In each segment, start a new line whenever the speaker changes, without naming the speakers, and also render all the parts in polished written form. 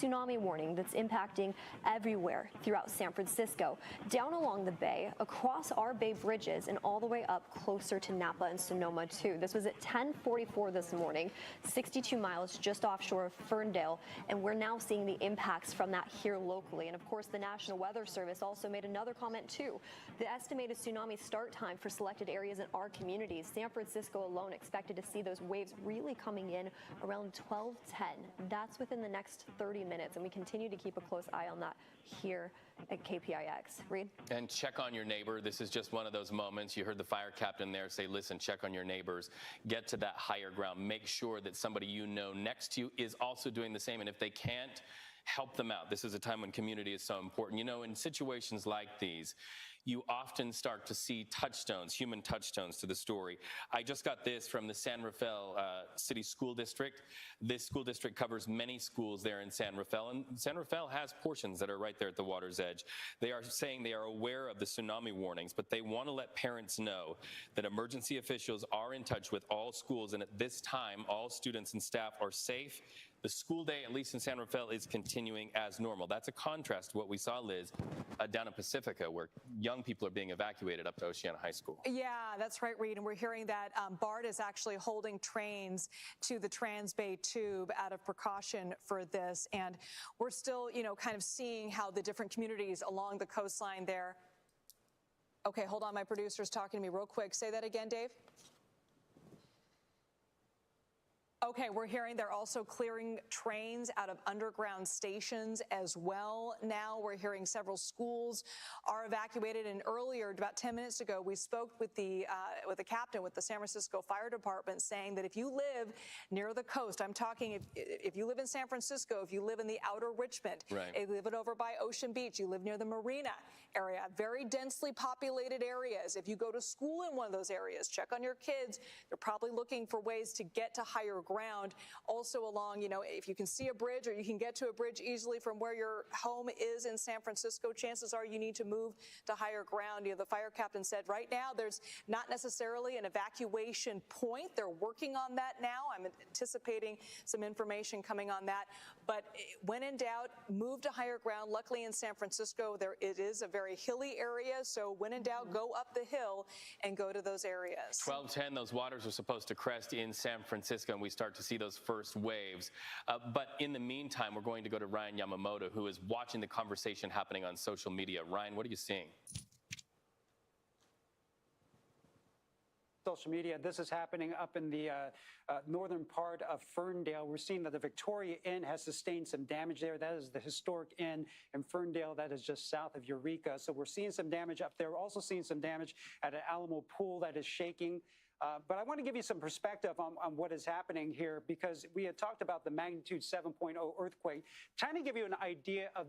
tsunami warning that's impacting everywhere throughout San Francisco, down along the bay, across our bay bridges, and all the way up closer to Napa and Sonoma, too. This was at 10:44 this morning, 62 miles just offshore of Ferndale, and we're now seeing the impacts from that here locally. And, of course, the National Weather Service also made another comment, too. The estimated tsunami start time for selected areas in our communities, San Francisco alone expected to see those waves really coming in around 12:10. That's within the next 30 minutes, and we continue to keep a close eye on that here at KPIX. Reed?
And check on your neighbor. This is just one of those moments. You heard the fire captain there say, listen, check on your neighbors. Get to that higher ground. Make sure that somebody you know next to you is also doing the same. And if they can't, help them out. This is a time when community is so important. You know, in situations like these, you often start to see touchstones, human touchstones to the story. I just got this from the San Rafael City School District. This school district covers many schools there in San Rafael, and San Rafael has portions that are right there at the water's edge. They are saying they are aware of the tsunami warnings, but they want to let parents know that emergency officials are in touch with all schools, and at this time, all students and staff are safe. The school day, at least in San Rafael, is continuing as normal. That's a contrast to what we saw, Liz, down at Pacifica, where young people are being evacuated up to Oceana High School.
Yeah, that's right, Reed. And we're hearing that BART is actually holding trains to the Transbay Tube out of precaution for this. And we're still, you know, kind of seeing how the different communities along the coastline there. Okay, hold on. My producer's talking to me real quick. Say that again, Dave. Okay, we're hearing they're also clearing trains out of underground stations as well. Now we're hearing several schools are evacuated. And earlier, about 10 minutes ago, we spoke with the captain with the San Francisco Fire Department, saying that if you live near the coast, I'm talking if you live in San Francisco, if you live in the outer Richmond,
right,
if you live over by Ocean Beach, you live near the Marina area, very densely populated areas. If you go to school in one of those areas, check on your kids. They're probably looking for ways to get to higher ground. Also along, you know, if you can see a bridge or you can get to a bridge easily from where your home is in San Francisco, chances are you need to move to higher ground. You know, the fire captain said right now there's not necessarily an evacuation point. They're working on that now. I'm anticipating some information coming on that. But when in doubt, move to higher ground. Luckily in San Francisco, it is a very hilly area. So when in doubt, go up the hill and go to those areas.
12:10, those waters are supposed to crest in San Francisco, and we start to see those first waves. But in the meantime, we're going to go to Ryan Yamamoto, who is watching the conversation happening on social media. Ryan, what are you seeing?
Social media. This is happening up in the northern part of Ferndale. We're seeing that the Victoria Inn has sustained some damage there. That is the historic inn in Ferndale that is just south of Eureka. So we're seeing some damage up there. We're also seeing some damage at an Alamo pool that is shaking. But I want to give you some perspective on what is happening here, because we had talked about the magnitude 7.0 earthquake. Trying to give you an idea of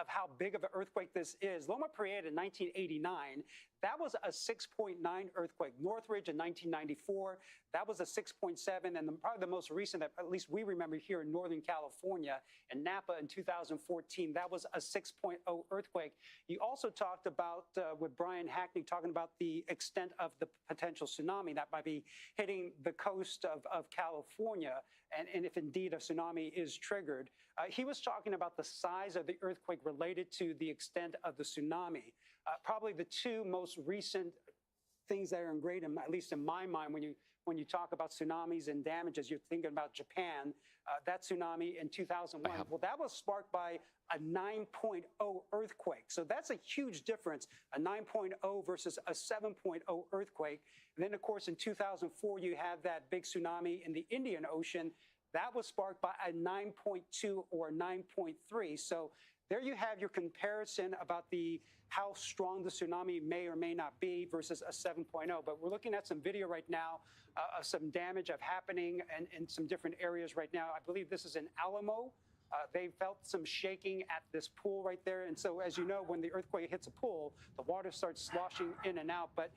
how big of an earthquake this is. Loma Prieta in 1989, that was a 6.9 earthquake. Northridge in 1994, that was a 6.7. And probably the most recent that at least we remember here in Northern California, in Napa in 2014, that was a 6.0 earthquake. You also talked about, with Brian Hackney, talking about the extent of the potential tsunami that might be hitting the coast of California, and if indeed a tsunami is triggered. He was talking about the size of the earthquake related to the extent of the tsunami. Probably the two most recent things that are ingrained, at least in my mind, when you talk about tsunamis and damages, you're thinking about Japan. That tsunami in 2001, well, that was sparked by a 9.0 earthquake. So that's a huge difference, a 9.0 versus a 7.0 earthquake. And then, of course, in 2004, you have that big tsunami in the Indian Ocean. That was sparked by a 9.2 or a 9.3. So there you have your comparison about how strong the tsunami may or may not be versus a 7.0. But we're looking at some video right now of some damage happening in some different areas right now. I believe this is in Alamo. They felt some shaking at this pool right there. And so, as you know, when the earthquake hits a pool, the water starts sloshing in and out. But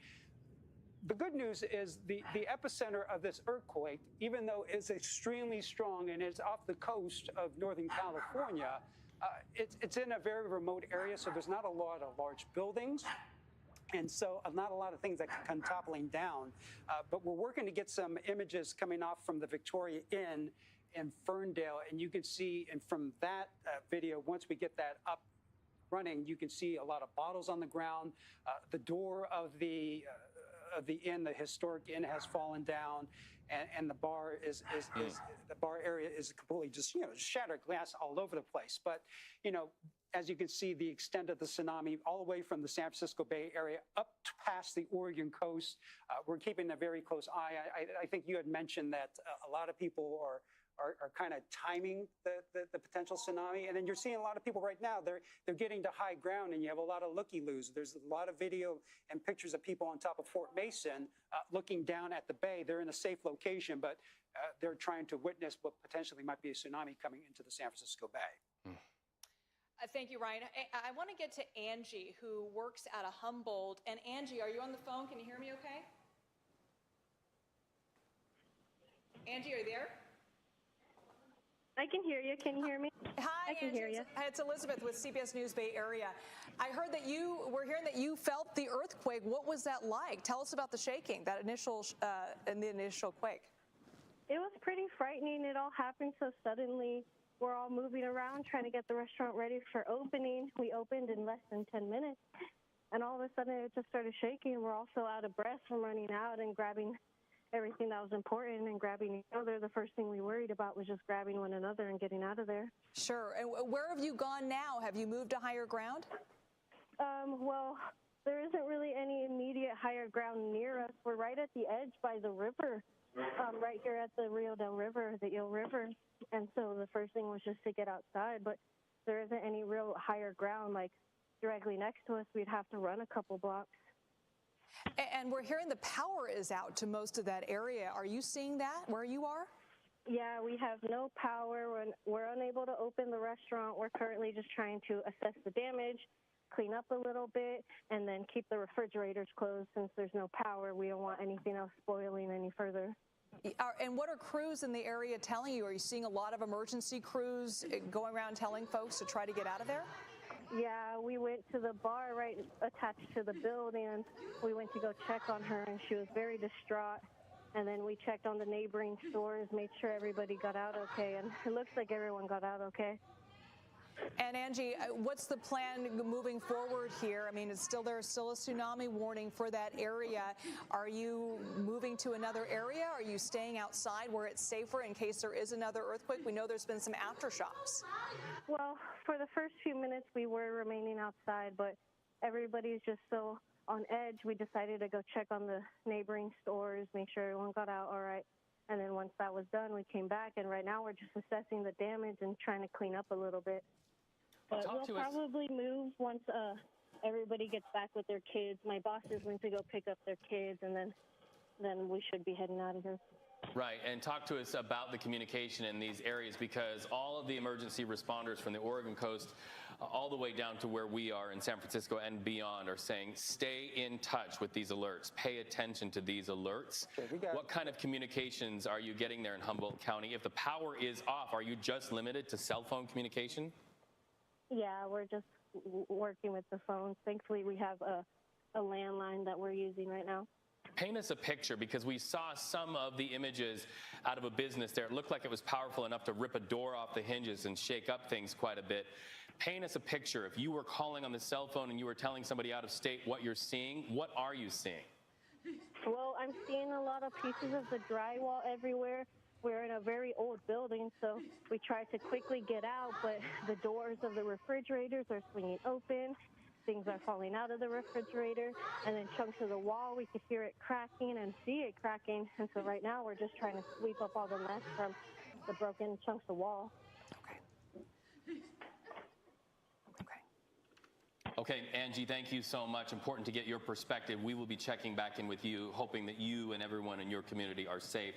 the good news is the epicenter of this earthquake, even though it's extremely strong and it's off the coast of Northern California, it's in a very remote area, so there's not a lot of large buildings. And so not a lot of things that can come toppling down. But we're working to get some images coming off from the Victoria Inn. in Ferndale, and you can see, and from that video, once we get that up running, you can see a lot of bottles on the ground. The door of the inn, the historic inn, has fallen down, and the bar the bar area is completely just shattered glass all over the place. But as you can see, the extent of the tsunami all the way from the San Francisco Bay Area up past the Oregon coast. We're keeping a very close eye. I think you had mentioned that a lot of people are kind of timing the potential tsunami. And then you're seeing a lot of people right now, they're getting to high ground, and you have a lot of looky-loos. There's a lot of video and pictures of people on top of Fort Mason looking down at the bay. They're in a safe location, but they're trying to witness what potentially might be a tsunami coming into the San Francisco Bay.
Thank you, Ryan. I want to get to Angie, who works out of Humboldt. And Angie, are you on the phone? Can you hear me okay? Angie, are you there?
I can hear you. Can you hear me?
Hi,
I can
Angie.
hear you.
It's Elizabeth with CBS News Bay Area. I heard that we're hearing that you felt the earthquake. What was that like? Tell us about the shaking, that initial quake.
It was pretty frightening. It all happened so suddenly. We're all moving around trying to get the restaurant ready for opening. We opened in less than 10 minutes, and all of a sudden it just started shaking. We're also out of breath from running out and grabbing everything that was important and grabbing each other. The first thing we worried about was just grabbing one another and getting out of there.
Sure. And where have you gone now? Have you moved to higher ground?
Well, there isn't really any immediate higher ground near us. We're right at the edge by the river, right here at the Rio del River, the Eel River. And so the first thing was just to get outside, but there isn't any real higher ground like directly next to us. We'd have to run a couple blocks.
And we're hearing the power is out to most of that area. Are you seeing that where you are?
Yeah, we have no power. We're unable to open the restaurant. We're currently just trying to assess the damage, clean up a little bit, and then keep the refrigerators closed. Since there's no power, we don't want anything else spoiling any further.
And what are crews in the area telling you? Are you seeing a lot of emergency crews going around telling folks to try to get out of there?
Yeah, we went to the bar right attached to the building, and we went to go check on her, and she was very distraught. And then we checked on the neighboring stores, made sure everybody got out okay, and it looks like everyone got out okay.
And Angie, what's the plan moving forward here? I mean, there's still a tsunami warning for that area. Are you moving to another area? Are you staying outside where it's safer in case there is another earthquake? We know there's been some aftershocks.
Well, for the first few minutes, we were remaining outside, but everybody's just so on edge. We decided to go check on the neighboring stores, make sure everyone got out all right. And then once that was done, we came back, and right now we're just assessing the damage and trying to clean up a little bit. But we'll probably move once everybody gets back with their kids. My boss is going to go pick up their kids, and then we should be heading out of here.
Right, and talk to us about the communication in these areas, because all of the emergency responders from the Oregon coast all the way down to where we are in San Francisco and beyond are saying stay in touch with these alerts, pay attention to these alerts. What kind of communications are you getting there in Humboldt County? If the power is off, are you just limited to cell phone communication?
Yeah, we're just working with the phones. Thankfully, we have a landline that we're using right now.
Paint us a picture, because we saw some of the images out of a business there. It looked like it was powerful enough to rip a door off the hinges and shake up things quite a bit. Paint us a picture. If you were calling on the cell phone and you were telling somebody out of state what you're seeing, what are you seeing?
Well, I'm seeing a lot of pieces of the drywall everywhere. We're in a very old building, so we tried to quickly get out, but the doors of the refrigerators are swinging open. Things are falling out of the refrigerator, and then chunks of the wall, we could hear it cracking and see it cracking. And so right now we're just trying to sweep up all the mess from the broken chunks of wall.
Okay, Angie, thank you so much. Important to get your perspective. We will be checking back in with you, hoping that you and everyone in your community are safe.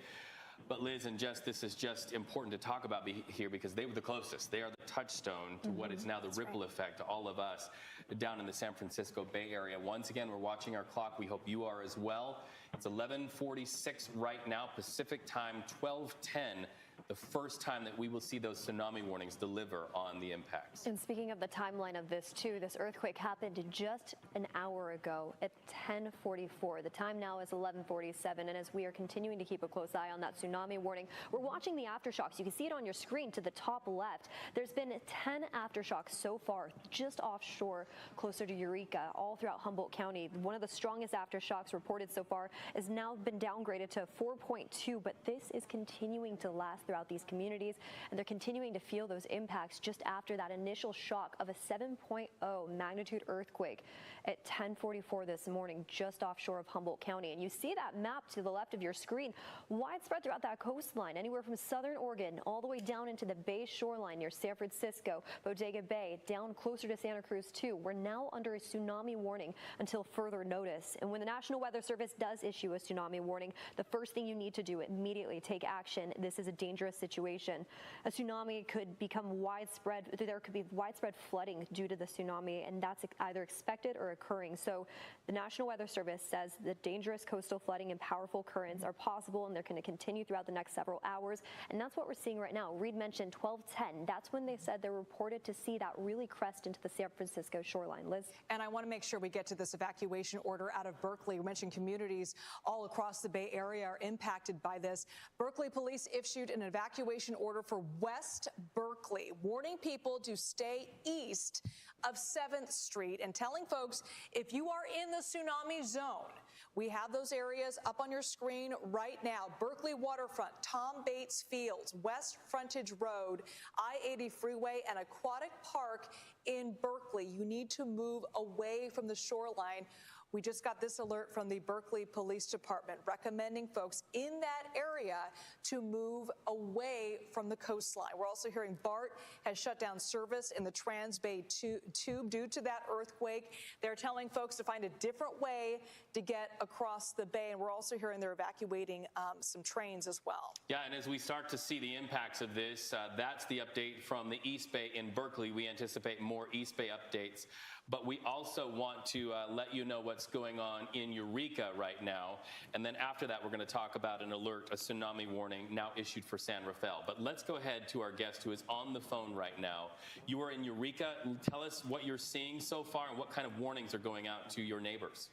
But Liz and Jess, this is just important to talk about here, because they were the closest. They are the touchstone to what is now the ripple effect to all of us down in the San Francisco Bay Area. Once again, we're watching our clock. We hope you are as well. It's 11:46 right now, Pacific time, 12:10 the first time that we will see those tsunami warnings deliver on the impacts.
And speaking of the timeline of this too, this earthquake happened just an hour ago at 10:44. The time now is 11:47, and as we are continuing to keep a close eye on that tsunami warning, we're watching the aftershocks. You can see it on your screen to the top left. There's been 10 aftershocks so far, just offshore, closer to Eureka, all throughout Humboldt County. One of the strongest aftershocks reported so far has now been downgraded to 4.2, but this is continuing to last throughout these communities, and they're continuing to feel those impacts just after that initial shock of a 7.0 magnitude earthquake at 10:44 this morning, just offshore of Humboldt County. And you see that map to the left of your screen, widespread throughout that coastline, anywhere from southern Oregon all the way down into the Bay shoreline near San Francisco, Bodega Bay, down closer to Santa Cruz too. We're now under a tsunami warning until further notice. And when the National Weather Service does issue a tsunami warning, the first thing you need to do, immediately take action. This is a dangerous situation. A tsunami could become widespread. There could be widespread flooding due to the tsunami, and that's either expected or occurring. So the National Weather Service says that dangerous coastal flooding and powerful currents are possible, and they're going to continue throughout the next several hours. And that's what we're seeing right now. Reed mentioned 12:10. That's when they said they're reported to see that really crest into the San Francisco shoreline. Liz?
And I want to make sure we get to this evacuation order out of Berkeley. You mentioned communities all across the Bay Area are impacted by this. Berkeley police issued an evacuation order for West Berkeley, warning people to stay east of 7th Street and telling folks if you are in the tsunami zone. We have those areas up on your screen right now. Berkeley Waterfront, Tom Bates Fields, West Frontage Road, I-80 Freeway, and Aquatic Park in Berkeley. You need to move away from the shoreline. We just got this alert from the Berkeley Police Department recommending folks in that area to move away from the coastline. We're also hearing BART has shut down service in the Trans-Bay Tube due to that earthquake. They're telling folks to find a different way to get across the bay, and we're also hearing they're evacuating some trains as well.
Yeah, and as we start to see the impacts of this, that's the update from the East Bay in Berkeley. We anticipate more East Bay updates, but we also want to let you know what's going on in Eureka right now. And then after that, we're going to talk about an alert, a tsunami warning now issued for San Rafael. But let's go ahead to our guest who is on the phone right now. You are in Eureka. Tell us what you're seeing so far and what kind of warnings are going out to your neighbors.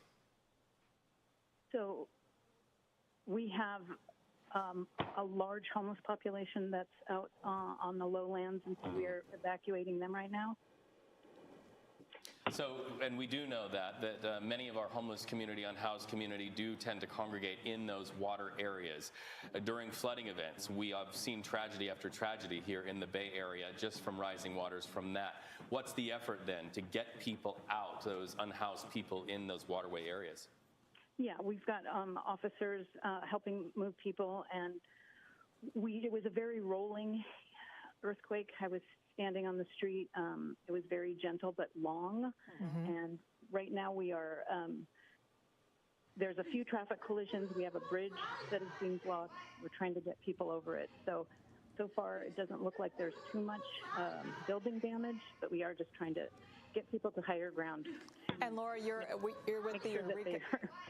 So we have a large homeless population that's out on the lowlands, and so we are evacuating them right now.
So, and we do know that many of our homeless community, unhoused community do tend to congregate in those water areas. During flooding events, we have seen tragedy after tragedy here in the Bay Area just from rising waters from that. What's the effort then to get people out, those unhoused people in those waterway areas?
Yeah, we've got officers helping move people, and it was a very rolling earthquake. I was standing on the street. It was very gentle but long, and right now we are, there's a few traffic collisions. We have a bridge that is being blocked. We're trying to get people over it. So far it doesn't look like there's too much building damage, but we are just trying to get people to higher ground.
And Laura, you're with the Eureka.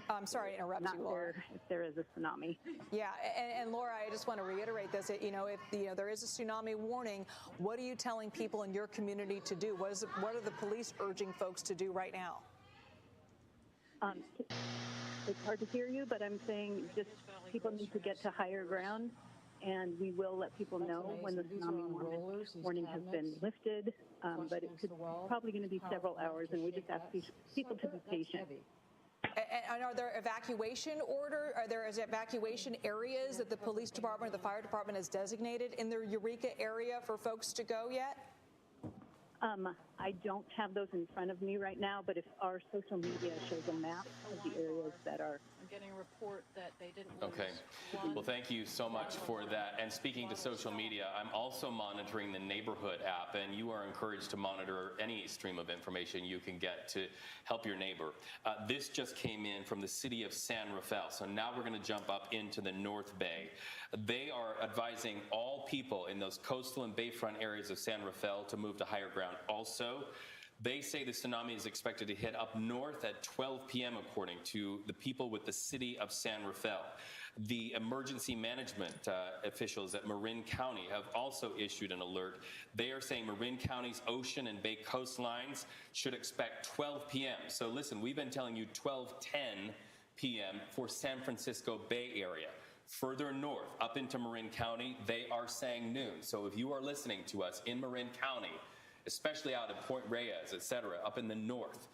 I'm sorry to interrupt you, Laura.
If there is a tsunami.
Yeah, and Laura, I just want to reiterate this. If there is a tsunami warning, what are you telling people in your community to do? What are the police urging folks to do right now?
It's hard to hear you, but I'm saying just people need to get to higher ground, and we will let people know when the tsunami warning has been lifted, but it's probably going to be several hours, and we just ask people to be patient.
And are there evacuation evacuation areas that the police department or the fire department has designated in the Eureka area for folks to go yet?
I don't have those in front of me right now, but if our social media shows a map of the areas that are...
I'm getting a report that they didn't
Okay. Well, thank you so much for that. And speaking to social media, I'm also monitoring the Neighborhood app, and you are encouraged to monitor any stream of information you can get to help your neighbor. This just came in from the city of San Rafael. So now we're going to jump up into the North Bay. They are advising all people in those coastal and bayfront areas of San Rafael to move to higher ground. Also, they say the tsunami is expected to hit up north at 12 p.m. according to the people with the city of San Rafael. The emergency management officials at Marin County have also issued an alert. They are saying Marin County's ocean and bay coastlines should expect 12 p.m. So listen, we've been telling you 12:10 p.m. for San Francisco Bay Area. Further north, up into Marin County, they are saying noon. So if you are listening to us in Marin County, especially out at Point Reyes, et cetera, up in the north,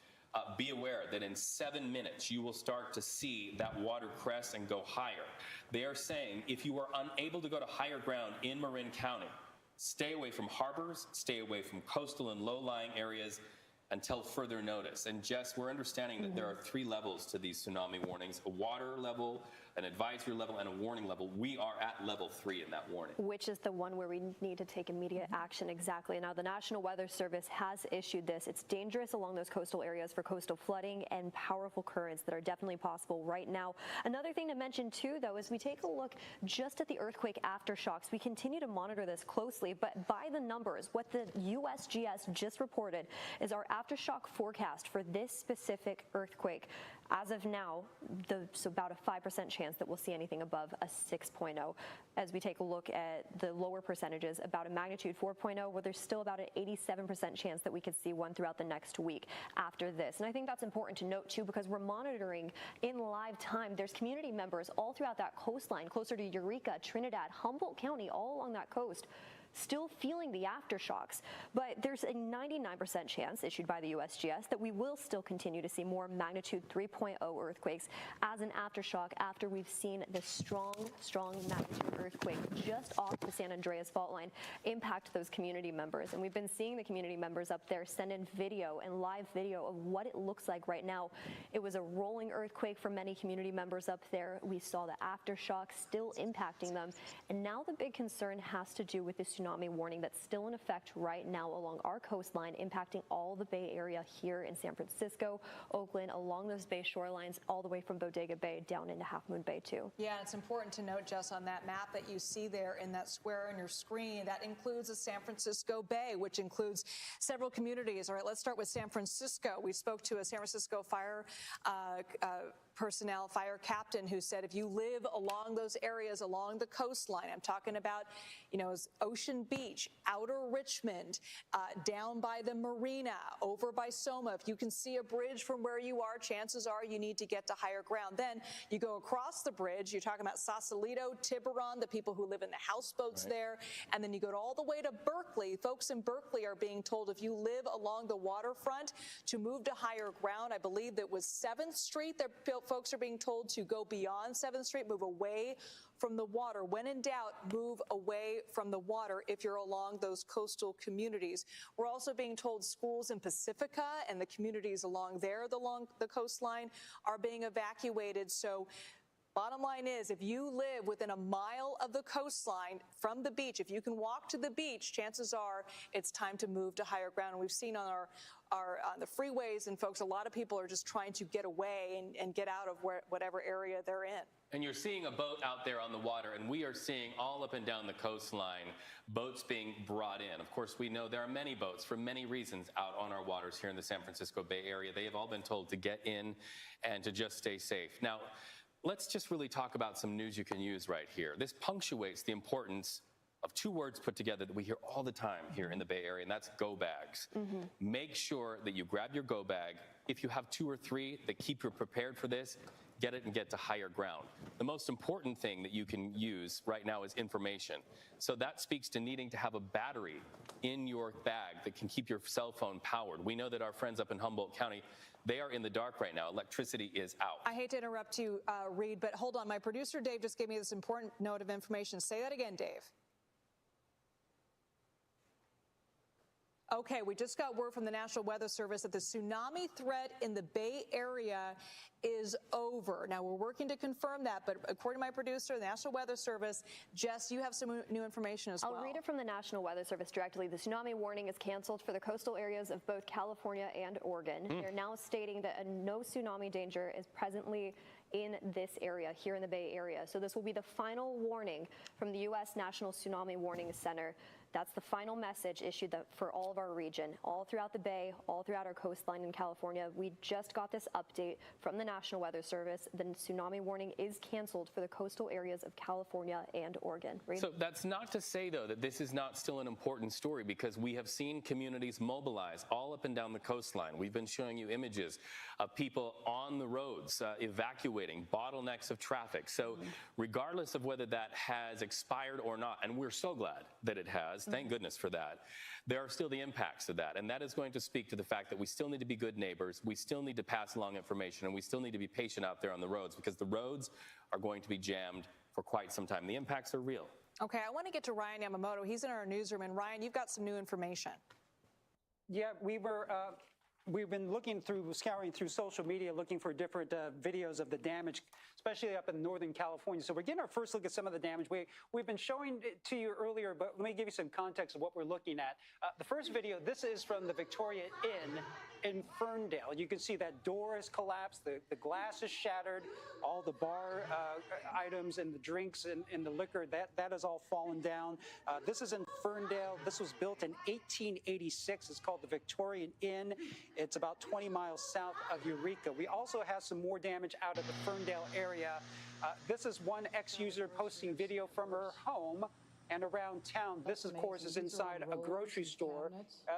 be aware that in 7 minutes you will start to see that water crest and go higher. They are saying if you are unable to go to higher ground in Marin County, stay away from harbors, stay away from coastal and low-lying areas until further notice. And Jess, we're understanding that there are 3 levels to these tsunami warnings: a water level, an advisory level, and a warning level. We are at level 3 in that warning.
Which is the one where we need to take immediate action. Exactly. Now, the National Weather Service has issued this. It's dangerous along those coastal areas for coastal flooding and powerful currents that are definitely possible right now. Another thing to mention, too, though, is we take a look just at the earthquake aftershocks. We continue to monitor this closely, but by the numbers, what the USGS just reported is our aftershock forecast for this specific earthquake. As of now, so about a 5% chance that we'll see anything above a 6.0. As we take a look at the lower percentages, about a magnitude 4.0, where there's still about an 87% chance that we could see one throughout the next week after this. And I think that's important to note, too, because we're monitoring in live time. There's community members all throughout that coastline, closer to Eureka, Trinidad, Humboldt County, all along that coast, still feeling the aftershocks. But there's a 99% chance, issued by the USGS, that we will still continue to see more magnitude 3.0 earthquakes as an aftershock after we've seen the strong magnitude earthquake just off the San Andreas fault line impact those community members. And we've been seeing the community members up there send in video and live video of what it looks like right now. It was a rolling earthquake for many community members up there. We saw the aftershock still impacting them. And now the big concern has to do with this tsunami warning that's still in effect right now along our coastline, impacting all the Bay Area here in San Francisco, Oakland, along those bay shorelines, all the way from Bodega Bay down into Half Moon Bay, too.
Yeah, it's important to note, Jess, on that map that you see there in that square on your screen, that includes the San Francisco Bay, which includes several communities. All right, let's start with San Francisco. We spoke to a San Francisco fire personnel, fire captain, who said if you live along those areas, along the coastline, I'm talking about, Ocean Beach, Outer Richmond, down by the marina, over by Soma, if you can see a bridge from where you are, chances are you need to get to higher ground. Then you go across the bridge, you're talking about Sausalito, Tiburon, the people who live in the houseboats there, and then you go all the way to Berkeley. Folks in Berkeley are being told if you live along the waterfront to move to higher ground. I believe that was 7th Street that folks are being told to go beyond 7th Street, move away from the water. When in doubt, move away from the water if you're along those coastal communities. We're also being told schools in Pacifica and the communities along there, along the coastline, are being evacuated. So bottom line is, if you live within a mile of the coastline from the beach, if you can walk to the beach, chances are it's time to move to higher ground. And we've seen on on the freeways, and folks, a lot of people are just trying to get away and get out of whatever area they're in.
And you're seeing a boat out there on the water, and we are seeing all up and down the coastline boats being brought in. Of course, we know there are many boats for many reasons out on our waters here in the San Francisco Bay Area. They have all been told to get in and to just stay safe. Now, let's just really talk about some news you can use right here. This punctuates the importance of 2 words put together that we hear all the time here in the Bay Area, and that's go bags. Make sure that you grab your go bag. If you have 2 or 3 that keep you prepared for this, get it and get to higher ground. The most important thing that you can use right now is information. So that speaks to needing to have a battery in your bag that can keep your cell phone powered. We know that our friends up in Humboldt County, they are in the dark right now. Electricity is out.
I hate to interrupt you, Reed, but hold on. My producer, Dave, just gave me this important note of information. Say that again, Dave. Okay, we just got word from the National Weather Service that the tsunami threat in the Bay Area is over. Now, we're working to confirm that, but according to my producer, the National Weather Service, Jess, you have some new information as well.
I'll read it from the National Weather Service directly. The tsunami warning is canceled for the coastal areas of both California and Oregon. They're now stating that no tsunami danger is presently in this area, here in the Bay Area. So this will be the final warning from the U.S. National Tsunami Warning Center. That's the final message issued for all of our region, all throughout the Bay, all throughout our coastline in California. We just got this update from the National Weather Service. The tsunami warning is canceled for the coastal areas of California and Oregon. Reed?
So that's not to say, though, that this is not still an important story, because we have seen communities mobilize all up and down the coastline. We've been showing you images of people on the roads evacuating, bottlenecks of traffic. So regardless of whether that has expired or not, and we're so glad that it has, thank goodness for that, there are still the impacts of that. And that is going to speak to the fact that we still need to be good neighbors, we still need to pass along information, and we still need to be patient out there on the roads, because the roads are going to be jammed for quite some time. The impacts are real.
Okay, I want to get to Ryan Yamamoto. He's in our newsroom. And Ryan, you've got some new information.
Yeah, we've been scouring through social media, looking for different videos of the damage, especially up in Northern California. So we're getting our first look at some of the damage. We've been showing it to you earlier, but let me give you some context of what we're looking at. The first video, this is from the Victoria Inn in Ferndale. You can see that door has collapsed, the glass is shattered, all the bar items and the drinks and the liquor, that has all fallen down. This is in Ferndale. This was built in 1886. It's called the Victorian Inn. It's about 20 miles south of Eureka. We also have some more damage out of the Ferndale area. This is one ex-user posting video from her home and around town. This, of course, is inside a grocery store.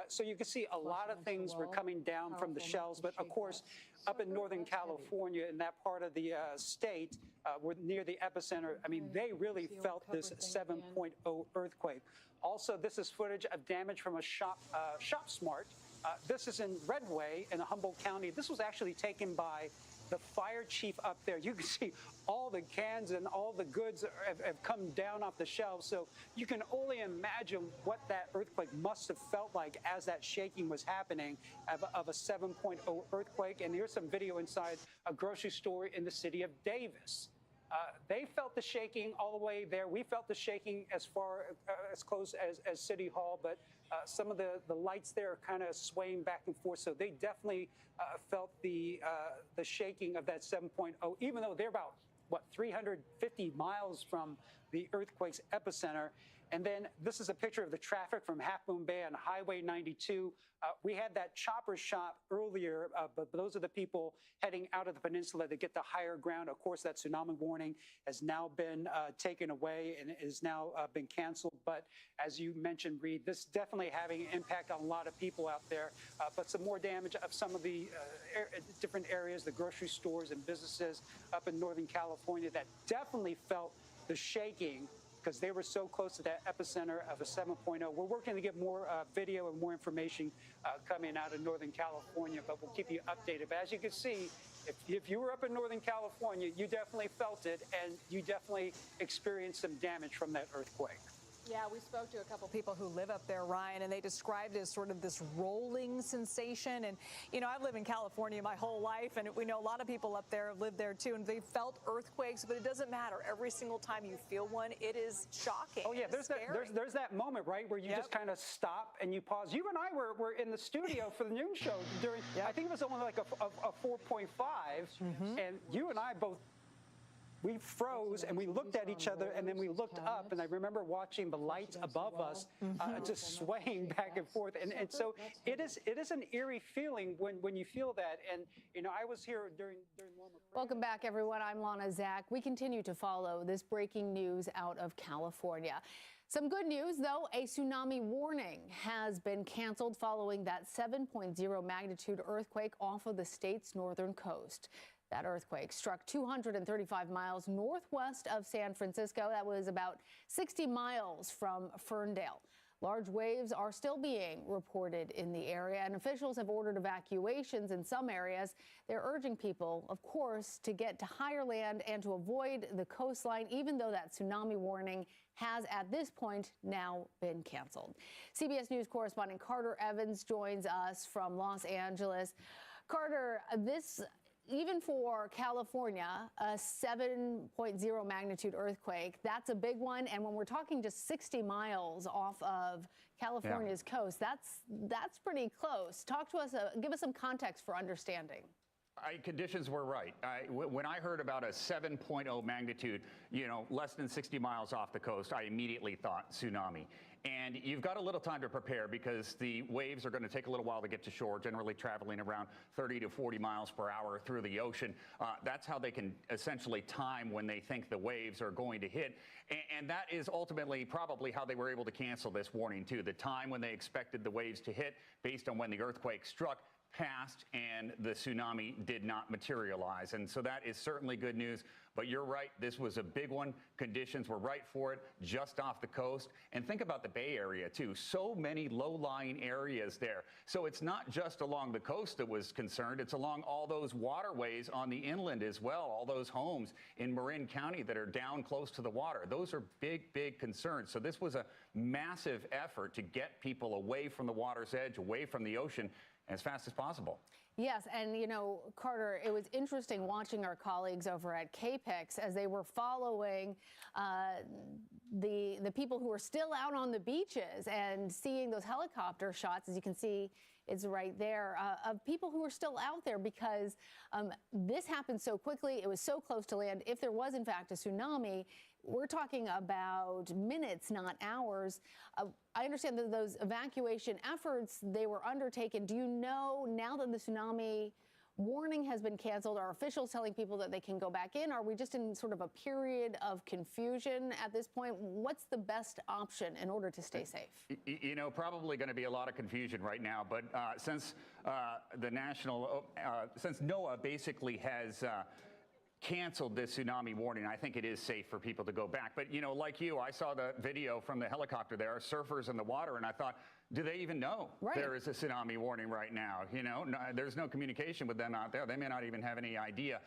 So you can see a lot of things were coming down from the shelves. But, of course, up in Northern California, in that part of the state, we're near the epicenter. I mean, they really felt this 7.0 earthquake. Also, this is footage of damage from a ShopSmart. This is in Redway in Humboldt County. This was actually taken by the fire chief up there. You can see all the cans and all the goods have come down off the shelves. So you can only imagine what that earthquake must have felt like as that shaking was happening of a 7.0 earthquake. And here's some video inside a grocery store in the city of Davis. They felt the shaking all the way there. We felt the shaking as close as City Hall, but some of the lights there are kind of swaying back and forth. So they definitely felt the shaking of that 7.0, even though they're about, 350 miles from the earthquake's epicenter. And then this is a picture of the traffic from Half Moon Bay on Highway 92. We had that chopper shot earlier, but those are the people heading out of the peninsula to get to higher ground. Of course, that tsunami warning has now been taken away and is now been canceled. But as you mentioned, Reed, this is definitely having an impact on a lot of people out there. But some more damage of some of the different areas, the grocery stores and businesses up in Northern California that definitely felt the shaking, because they were so close to that epicenter of a 7.0. We're working to get more video and more information coming out of Northern California, but we'll keep you updated. But as you can see, if you were up in Northern California, you definitely felt it, and you definitely experienced some damage from that earthquake.
Yeah, we spoke to a couple people who live up there, Ryan, and they described it as sort of this rolling sensation. And, you know, I've lived in California my whole life, and we know a lot of people up there have lived there too, and they felt earthquakes, but it doesn't matter. Every single time you feel one, it is shocking.
Oh, yeah, there's that moment, right, where you just kind of stop and you pause. You and I were in the studio for the noon show during, I think it was only like a 4.5, and you and I both, we froze and we looked at each other and then we looked up, and I remember watching the lights above us just swaying back and forth. And so it is an eerie feeling when you feel that. And, you know, I was here during warmer.
Welcome back, everyone. I'm Lana Zach. We continue to follow this breaking news out of California. Some good news, though. A tsunami warning has been canceled following that 7.0 magnitude earthquake off of the state's northern coast. That earthquake struck 235 miles northwest of San Francisco. That was about 60 miles from Ferndale. Large waves are still being reported in the area, and officials have ordered evacuations in some areas. They're urging people, of course, to get to higher land and to avoid the coastline, even though that tsunami warning has at this point now been canceled. CBS News correspondent Carter Evans joins us from Los Angeles. Carter, even for California, a 7.0 magnitude earthquake, that's a big one. And when we're talking just 60 miles off of California's coast, that's pretty close. Talk to us, give us some context for understanding.
Conditions were right. When I heard about a 7.0 magnitude, you know, less than 60 miles off the coast, I immediately thought tsunami. And you've got a little time to prepare because the waves are going to take a little while to get to shore, generally traveling around 30 to 40 miles per hour through the ocean. That's how they can essentially time when they think the waves are going to hit. And that is ultimately probably how they were able to cancel this warning, too. The time when they expected the waves to hit based on when the earthquake struck passed and the tsunami did not materialize. And so that is certainly good news. But you're right, this was a big one. Conditions were right for it, just off the coast. And think about the Bay Area, too. So many low-lying areas there. So it's not just along the coast that was concerned. It's along all those waterways on the inland as well, all those homes in Marin County that are down close to the water. Those are big, big concerns. So this was a massive effort to get people away from the water's edge, away from the ocean, as fast as possible.
Yes, and you know, Carter, it was interesting watching our colleagues over at KPIX as they were following the people who were still out on the beaches and seeing those helicopter shots, as you can see, it's right there, of people who were still out there because this happened so quickly. It was so close to land. If there was, in fact, a tsunami, we're talking about minutes, not hours. I understand that those evacuation efforts, they were undertaken. Do you know, now that the tsunami warning has been canceled, are officials telling people that they can go back in? Are we just in sort of a period of confusion at this point? What's the best option in order to stay safe?
You know, probably going to be a lot of confusion right now. But since since NOAA basically has canceled this tsunami warning, I think it is safe for people to go back. But, you know, like you, I saw the video from the helicopter. There are surfers in the water, and I thought, do they even know there is a tsunami warning right now? You know, there's no communication with them out there. They may not even have any idea.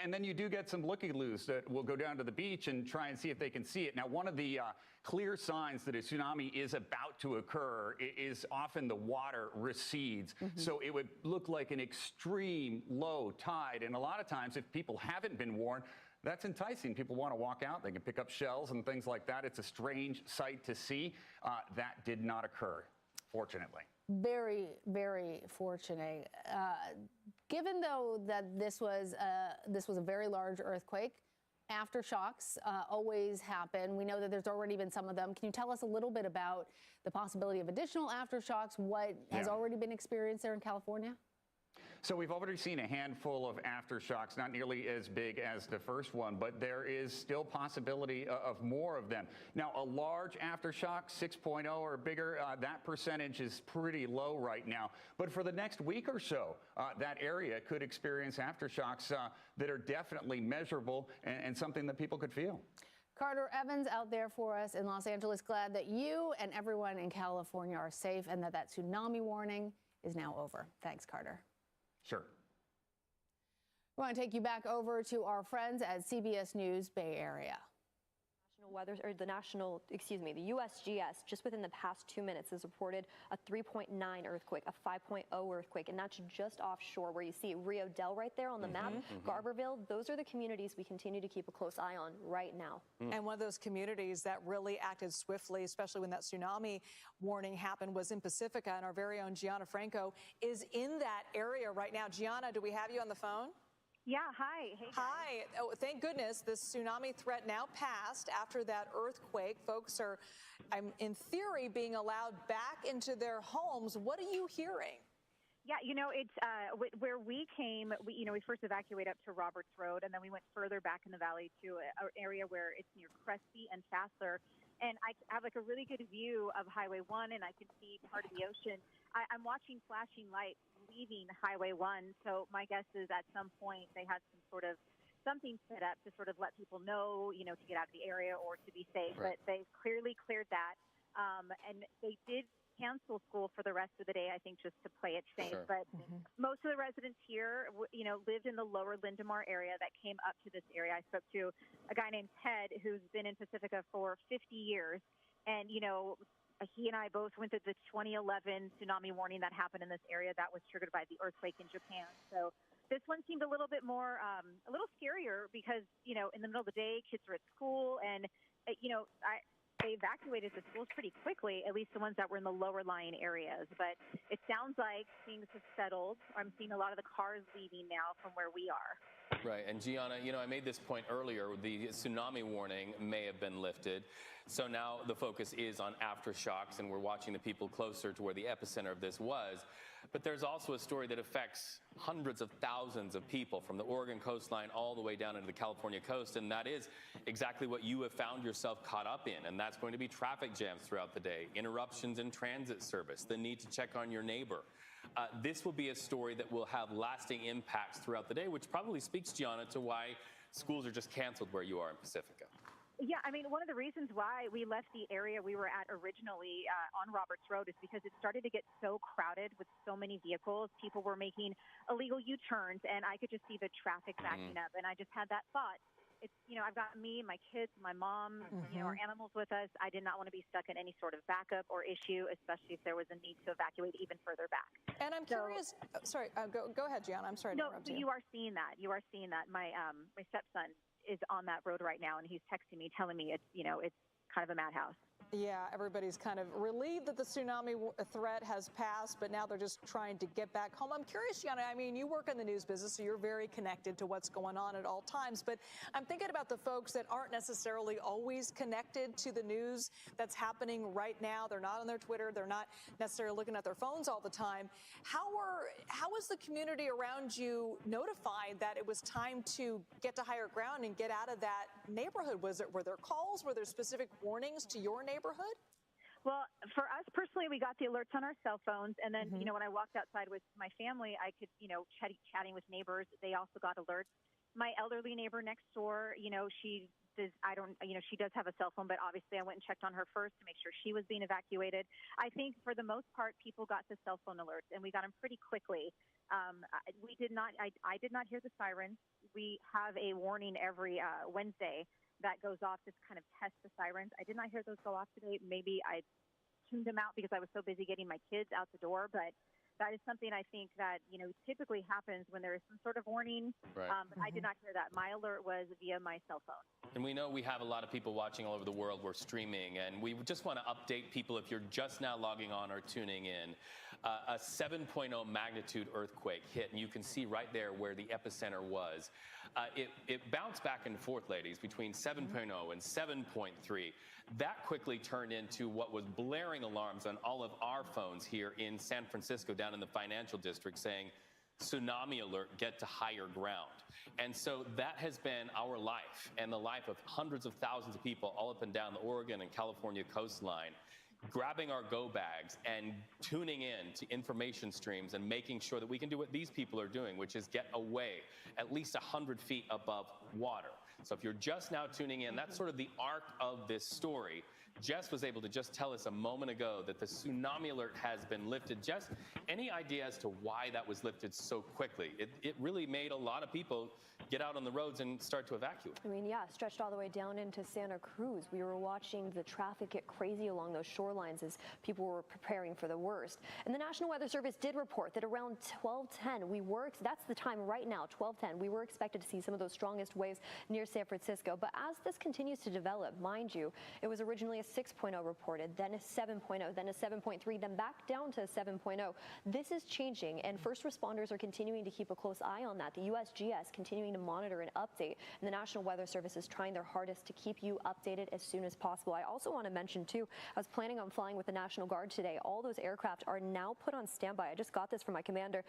And then you do get some looky-loos that will go down to the beach and try and see if they can see it. Now, one of the clear signs that a tsunami is about to occur is often the water recedes. So it would look like an extreme low tide. And a lot of times, if people haven't been warned, that's enticing. People want to walk out. They can pick up shells and things like that. It's a strange sight to see. That did not occur, fortunately.
Very, very fortunate. Given, though, that this was a very large earthquake, aftershocks always happen. We know that there's already been some of them. Can you tell us a little bit about the possibility of additional aftershocks, what has already been experienced there in California?
So we've already seen a handful of aftershocks, not nearly as big as the first one, but there is still possibility of more of them. Now, a large aftershock, 6.0 or bigger, that percentage is pretty low right now. But for the next week or so, that area could experience aftershocks that are definitely measurable and something that people could feel.
Carter Evans out there for us in Los Angeles. Glad that you and everyone in California are safe and that tsunami warning is now over. Thanks, Carter.
Sure.
We want to take you back over to our friends at CBS News Bay Area.
The USGS, just within the past 2 minutes, has reported a 3.9 earthquake, a 5.0 earthquake, and that's just offshore where you see Rio Del right there on the map, Garberville. Those are the communities we continue to keep a close eye on right now.
And one of those communities that really acted swiftly, especially when that tsunami warning happened, was in Pacifica, and our very own Gianna Franco is in that area right now. Gianna, do we have you on the phone?
Yeah, hi. Hey, guys.
Hi. Oh, thank goodness this tsunami threat now passed after that earthquake. Folks are, in theory, being allowed back into their homes. What are you hearing?
Yeah, you know, it's where we came, we first evacuated up to Roberts Road, and then we went further back in the valley to an area where it's near Crespi and Fassler. And I have like a really good view of Highway 1, and I can see part of the ocean. I'm watching flashing lights leaving Highway 1, so my guess is at some point they had something set up to sort of let people know, to get out of the area or to be safe.
Right.
But they clearly cleared that, and they did cancel school for the rest of the day, I think, just to play it safe.
Sure.
But most of the residents here, lived in the lower Lindomar area that came up to this area. I spoke to a guy named Ted who's been in Pacifica for 50 years. And, he and I both went through the 2011 tsunami warning that happened in this area that was triggered by the earthquake in Japan. So this one seemed a little bit more, a little scarier because, in the middle of the day, kids are at school and, they evacuated the schools pretty quickly, at least the ones that were in the lower lying areas. But it sounds like things have settled. I'm seeing a lot of the cars leaving now from where we are.
Right, and Gianna, I made this point earlier, the tsunami warning may have been lifted. So now the focus is on aftershocks, and we're watching the people closer to where the epicenter of this was. But there's also a story that affects hundreds of thousands of people from the Oregon coastline all the way down into the California coast, and that is exactly what you have found yourself caught up in, and that's going to be traffic jams throughout the day, interruptions in transit service, the need to check on your neighbor. This will be a story that will have lasting impacts throughout the day, which probably speaks, Gianna, to why schools are just canceled where you are in Pacifica.
Yeah, I mean, one of the reasons why we left the area we were at originally on Roberts Road is because it started to get so crowded with so many vehicles. People were making illegal U-turns, and I could just see the traffic backing up. And I just had that thought. It's, I've got me, my kids, my mom, our animals with us. I did not want to be stuck in any sort of backup or issue, especially if there was a need to evacuate even further back.
And I'm curious. Sorry, go ahead, Gianna. I'm sorry to interrupt you.
You are seeing that. You are seeing that. My stepson is on that road right now, and he's texting me, telling me it's kind of a madhouse.
Yeah, everybody's kind of relieved that the tsunami threat has passed, but now they're just trying to get back home. I'm curious, Gianna, I mean, you work in the news business, so you're very connected to what's going on at all times, but I'm thinking about the folks that aren't necessarily always connected to the news that's happening right now. They're not on their Twitter. They're not necessarily looking at their phones all the time. How was the community around you notified that it was time to get to higher ground and get out of that neighborhood? Were there calls? Were there specific warnings to your neighborhood?
Well, for us personally, we got the alerts on our cell phones. And then, when I walked outside with my family, I could, chatting with neighbors. They also got alerts. My elderly neighbor next door, she does have a cell phone, but obviously I went and checked on her first to make sure she was being evacuated. I think for the most part, people got the cell phone alerts, and we got them pretty quickly. I did not hear the sirens. We have a warning every Wednesday that goes off to kind of test the sirens. I did not hear those go off today. Maybe I tuned them out because I was so busy getting my kids out the door, but that is something I think that, typically happens when there is some sort of warning.
Right.
But I did not hear that. My alert was via my cell phone.
And we know we have a lot of people watching all over the world. We're streaming, and we just want to update people if you're just now logging on or tuning in. A 7.0 magnitude earthquake hit, and you can see right there where the epicenter was. It bounced back and forth, ladies, between 7.0 and 7.3. That quickly turned into what was blaring alarms on all of our phones here in San Francisco, down in the financial district, saying, tsunami alert, get to higher ground. And so that has been our life and the life of hundreds of thousands of people all up and down the Oregon and California coastline, grabbing our go bags and tuning in to information streams and making sure that we can do what these people are doing, which is get away at least 100 feet above water. So if you're just now tuning in, that's sort of the arc of this story. Jess was able to just tell us a moment ago that the tsunami alert has been lifted. Jess, any idea as to why that was lifted so quickly? It really made a lot of people get out on the roads and start to evacuate.
I mean, yeah, stretched all the way down into Santa Cruz. We were watching the traffic get crazy along those shorelines as people were preparing for the worst. And the National Weather Service did report that around 12:10, that's the time right now, 12:10, we were expected to see some of those strongest waves near San Francisco. But as this continues to develop, mind you, it was originally a 6.0 reported, then a 7.0, then a 7.3, then back down to a 7.0. This is changing, and first responders are continuing to keep a close eye on that. The USGS continuing to monitor and update, and the National Weather Service is trying their hardest to keep you updated as soon as possible. I also want to mention, too, I was planning on flying with the National Guard today. All those aircraft are now put on standby. I just got this from my commander.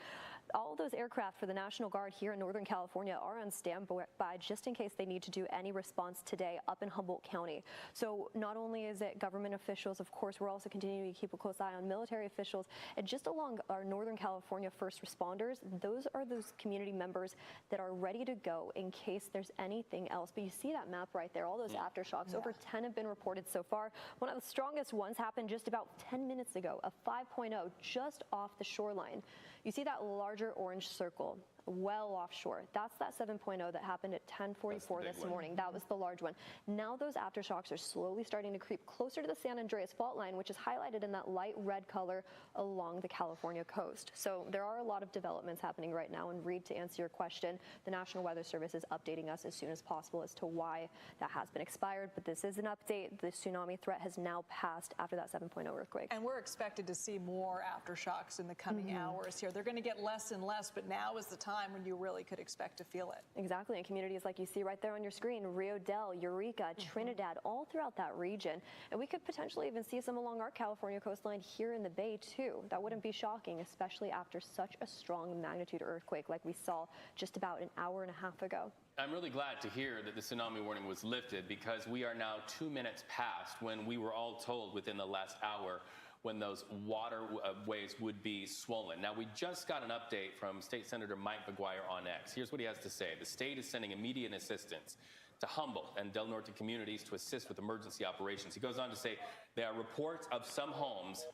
All those aircraft for the National Guard here in Northern California are on standby just in case they need to do any response today up in Humboldt County. So not only is it government officials, of course, we're also continuing to keep a close eye on military officials, and just along our Northern California first responders, those are those community members that are ready to go in case there's anything else. But you see that map right there, all those aftershocks. Over 10 have been reported so far. One of the strongest ones happened just about 10 minutes ago, a 5.0 just off the shoreline. You see that larger orange circle well offshore. That's that 7.0 that happened at 10:44 this morning. That was the large one. Now those aftershocks are slowly starting to creep closer to the San Andreas fault line, which is highlighted in that light red color along the California coast. So there are a lot of developments happening right now. And Reed, to answer your question, the National Weather Service is updating us as soon as possible as to why that has been expired. But this is an update. The tsunami threat has now passed after that 7.0 earthquake.
And we're expected to see more aftershocks in the coming hours here. year. They're going to get less and less, but now is the time when you really could expect to feel it.
Exactly, and communities like you see right there on your screen, Rio Dell, Eureka, Trinidad, all throughout that region. And we could potentially even see some along our California coastline here in the Bay too. That wouldn't be shocking, especially after such a strong magnitude earthquake like we saw just about an hour and a half ago.
I'm really glad to hear that the tsunami warning was lifted, because we are now 2 minutes past when we were all told within the last hour when those waterways would be swollen. Now, we just got an update from State Senator Mike McGuire on X. Here's what he has to say. The state is sending immediate assistance to Humboldt and Del Norte communities to assist with emergency operations. He goes on to say there are reports of some homes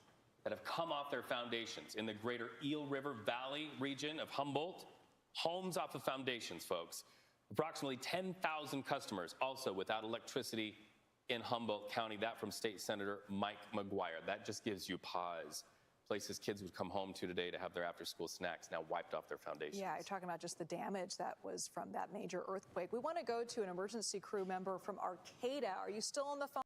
that have come off their foundations in the greater Eel River Valley region of Humboldt. Homes off of foundations, folks. Approximately 10,000 customers also without electricity in Humboldt County. That from State Senator Mike McGuire. That just gives you pause. Places kids would come home to today to have their after-school snacks now wiped off their foundations.
Yeah, you're talking about just the damage that was from that major earthquake. We want to go to an emergency crew member from Arcata. Are you still on the phone?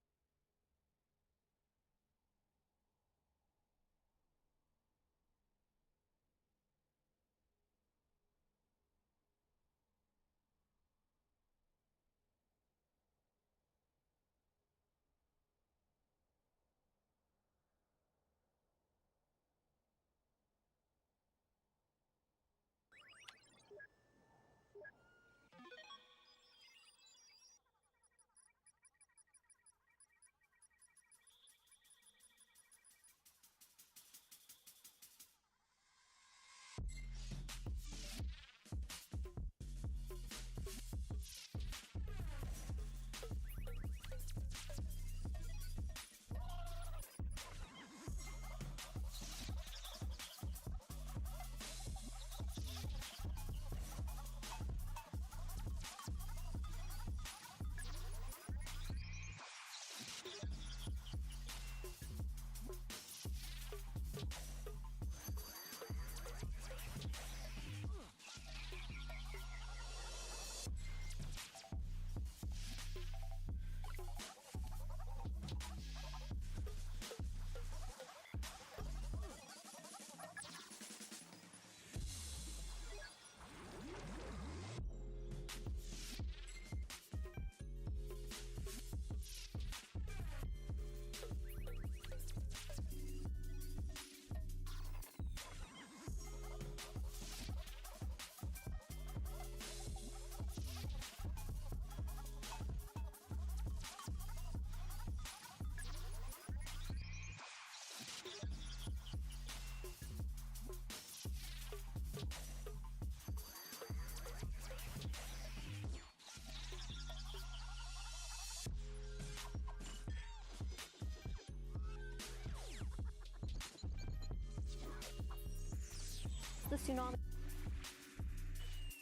The tsunami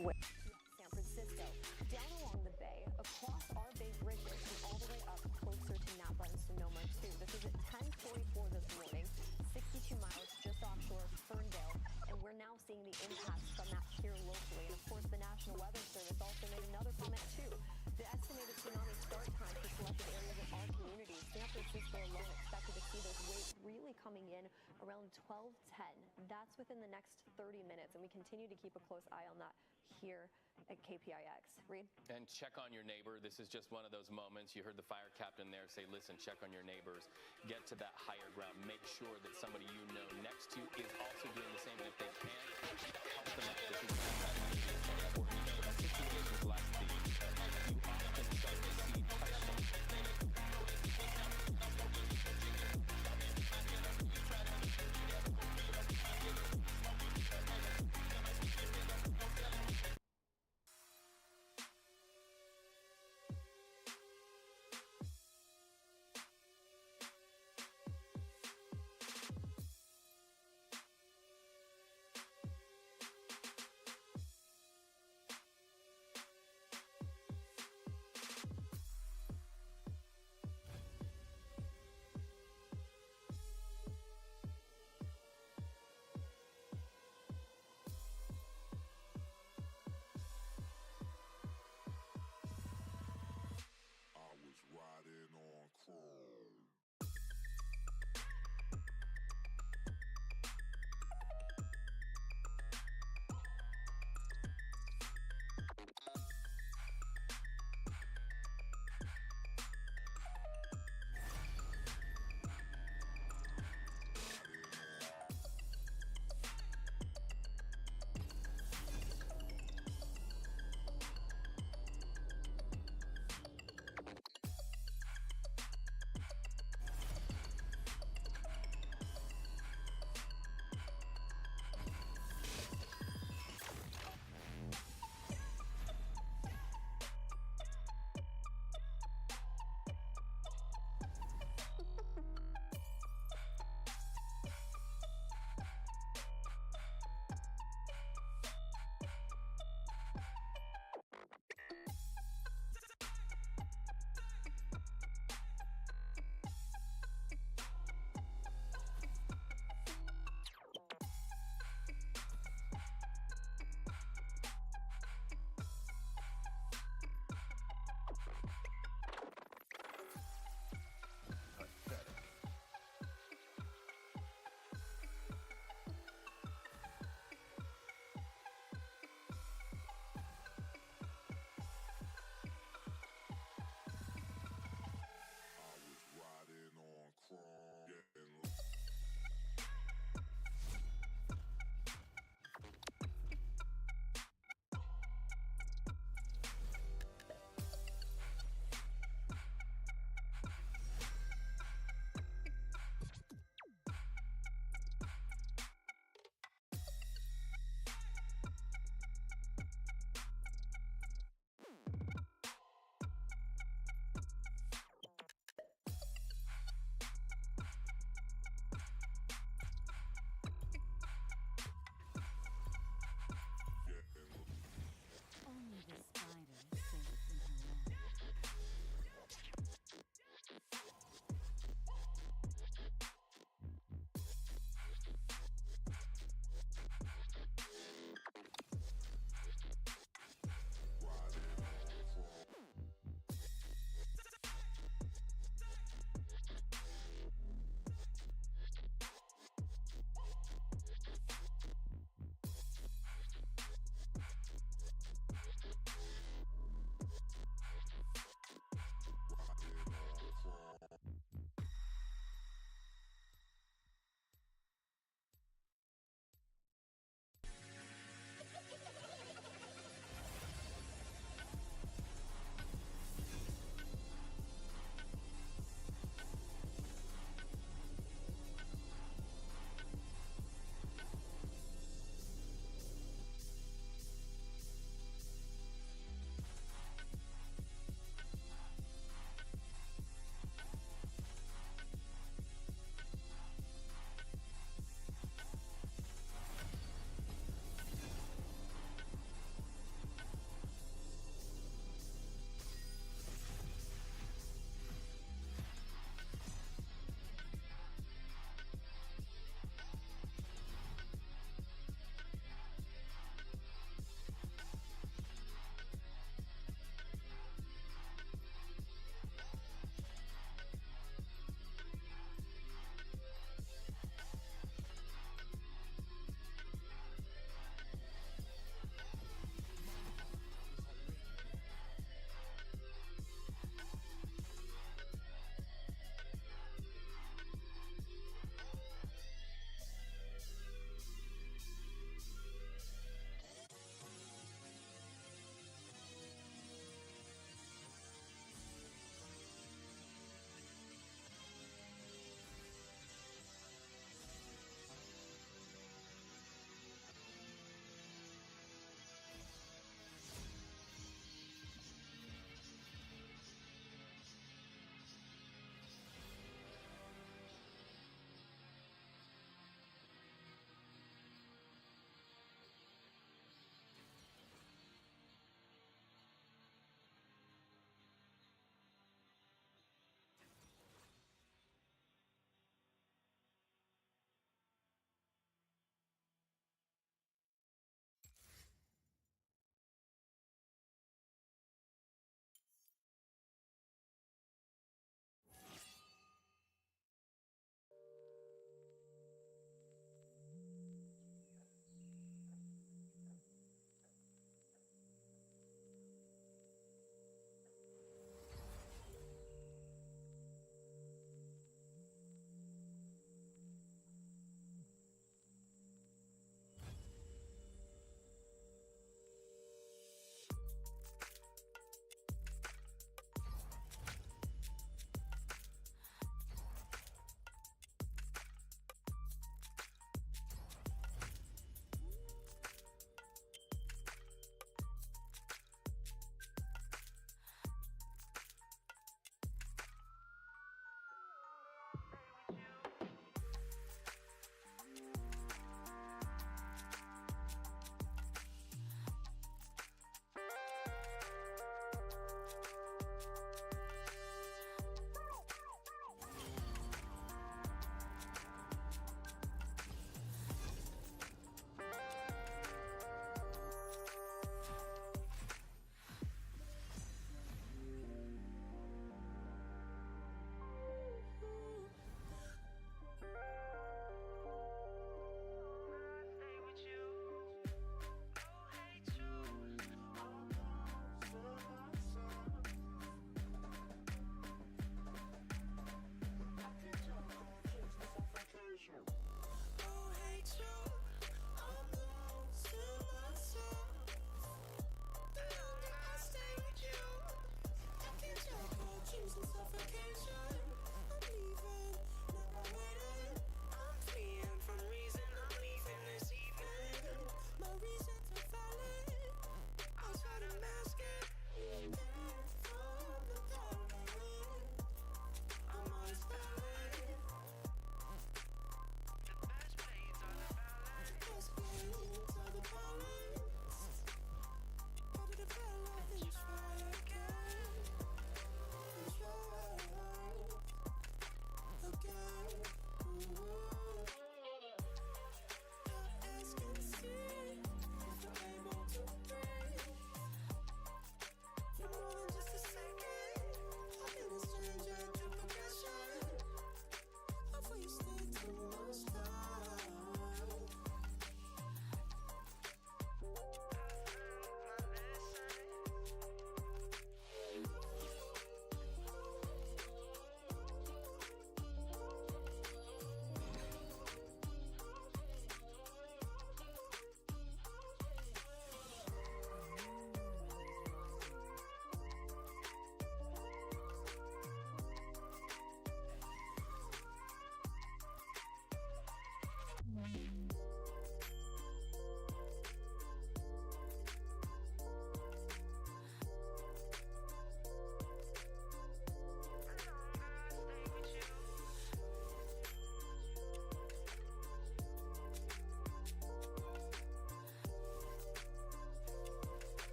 San Francisco, down along the bay, across our bay bridges, and all the way up closer to Napa and Sonoma too. This is at 10:44 this morning, 62 miles just offshore of Ferndale, and we're now seeing the impacts from that here locally. And of course, the National Weather Service also made another comment too. The estimated tsunami start time for selected areas in our community, San Francisco alone expected to see those waves really coming in around 12:10. That's within the next 30 minutes, and we continue to keep a close eye on that here at KPIX. Reed?
And check on your neighbor. This is just one of those moments. You heard the fire captain there say, listen, check on your neighbors. Get to that higher ground. Make sure that somebody you know next to you is also doing the same. And if they can't, help them out. This is important. You know, situations like these, you often start to see touchstones.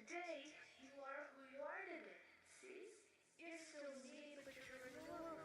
today, you are who you are today. See? You're still me, but you're no longer.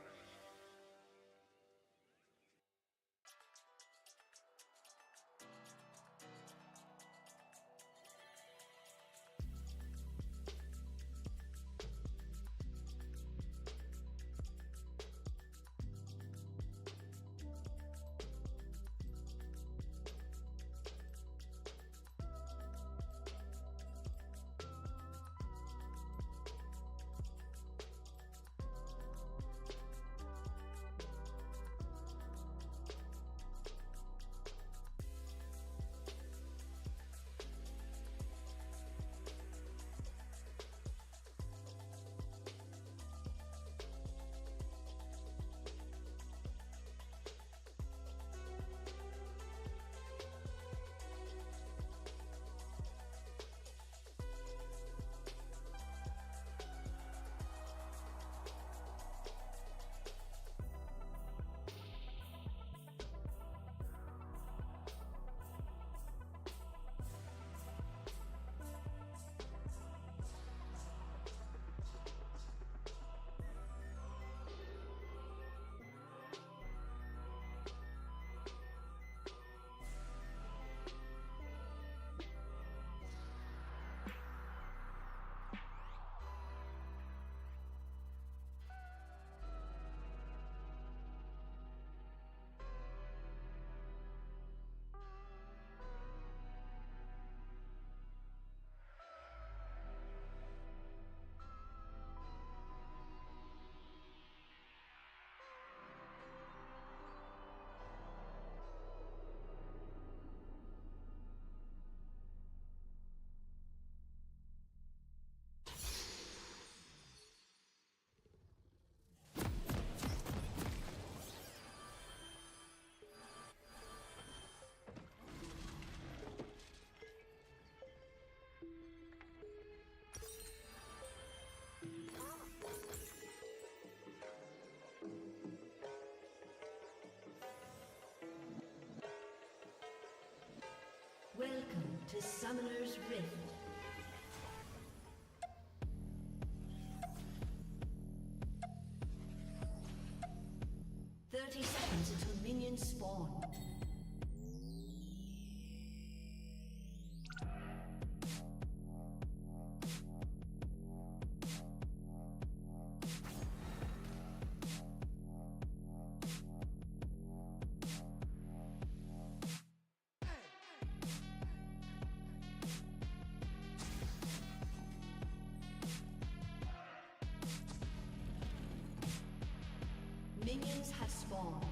Welcome to Summoner's Rift. Seconds until minions spawn. Minions have spawned.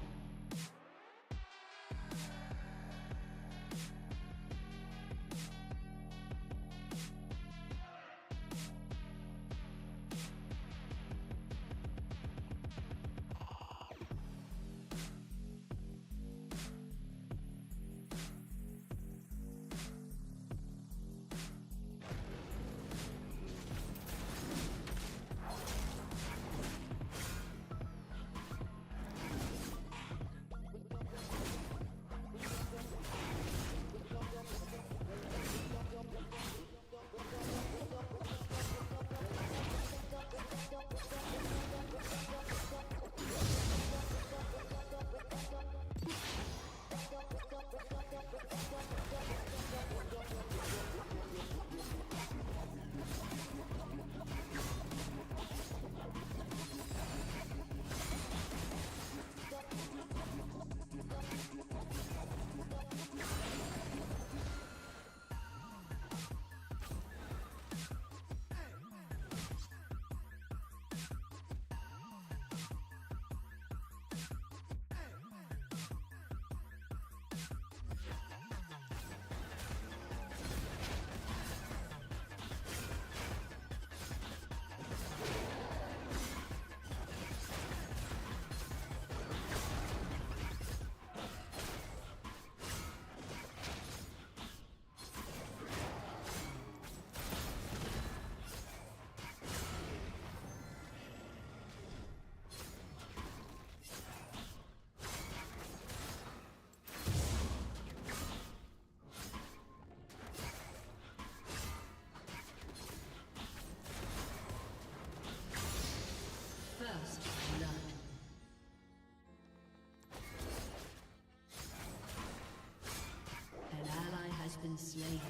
slain.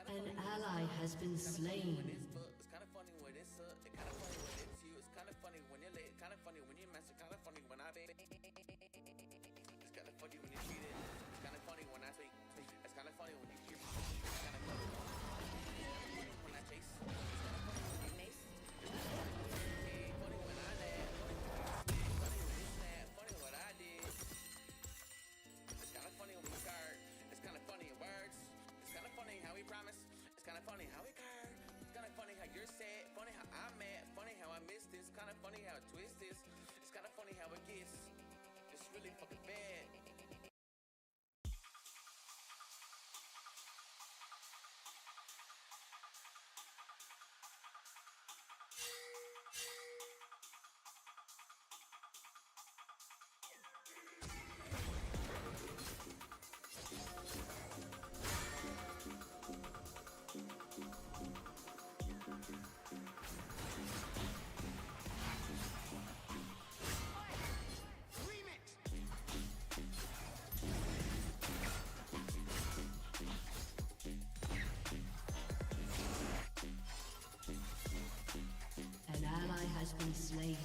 An ally has been slain. An ally has been slain.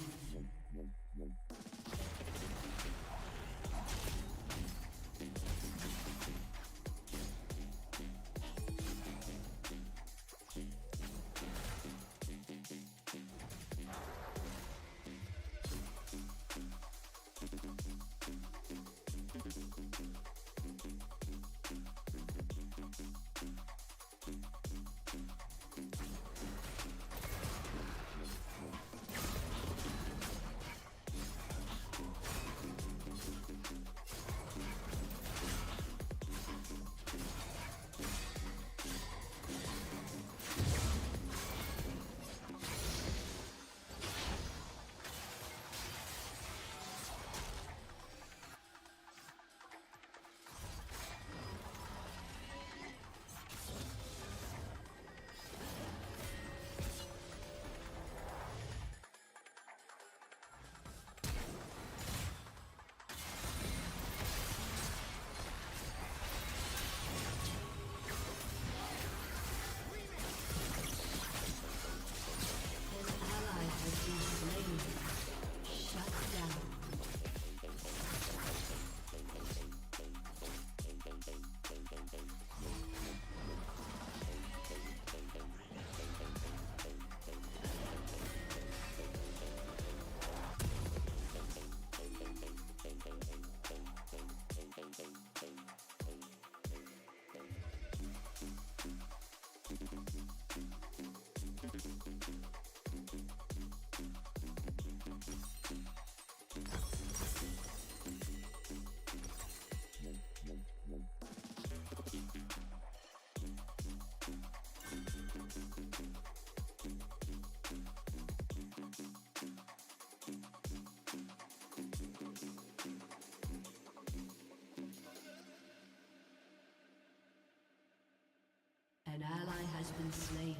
An ally has been slain.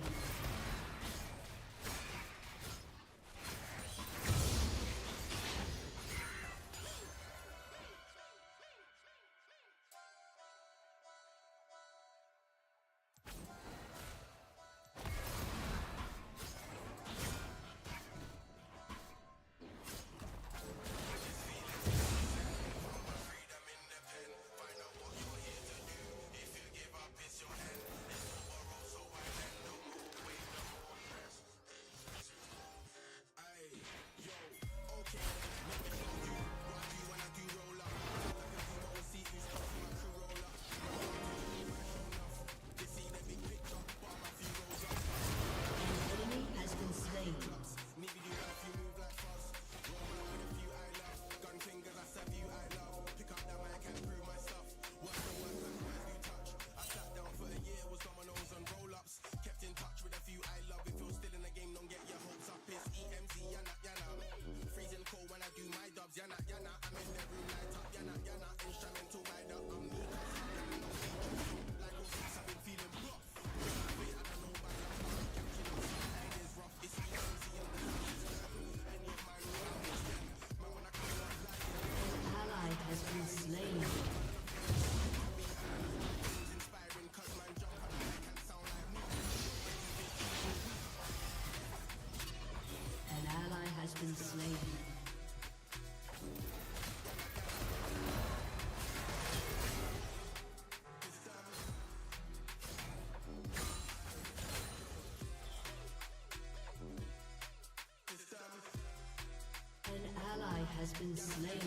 been slain.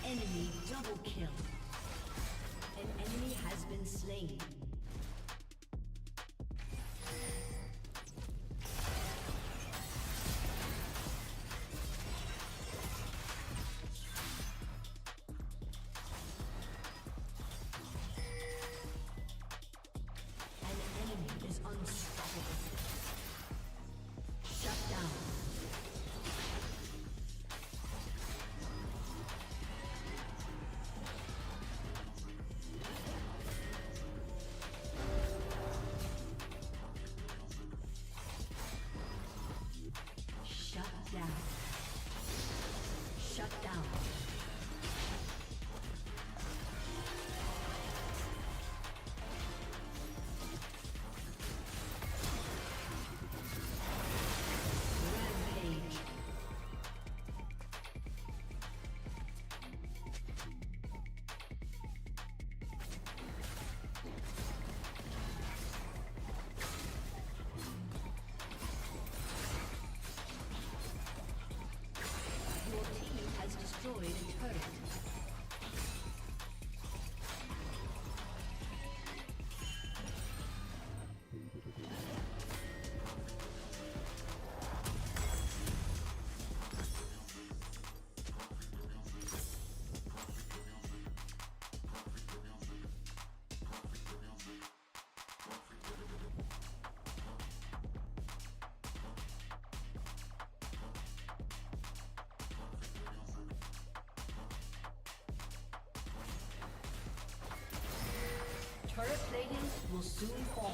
Enemy double kill. An enemy has been slain. An enemy is unstoppable. Shut down. Shut down. Rampage. Your team has destroyed a turret. Turret plating will soon fall.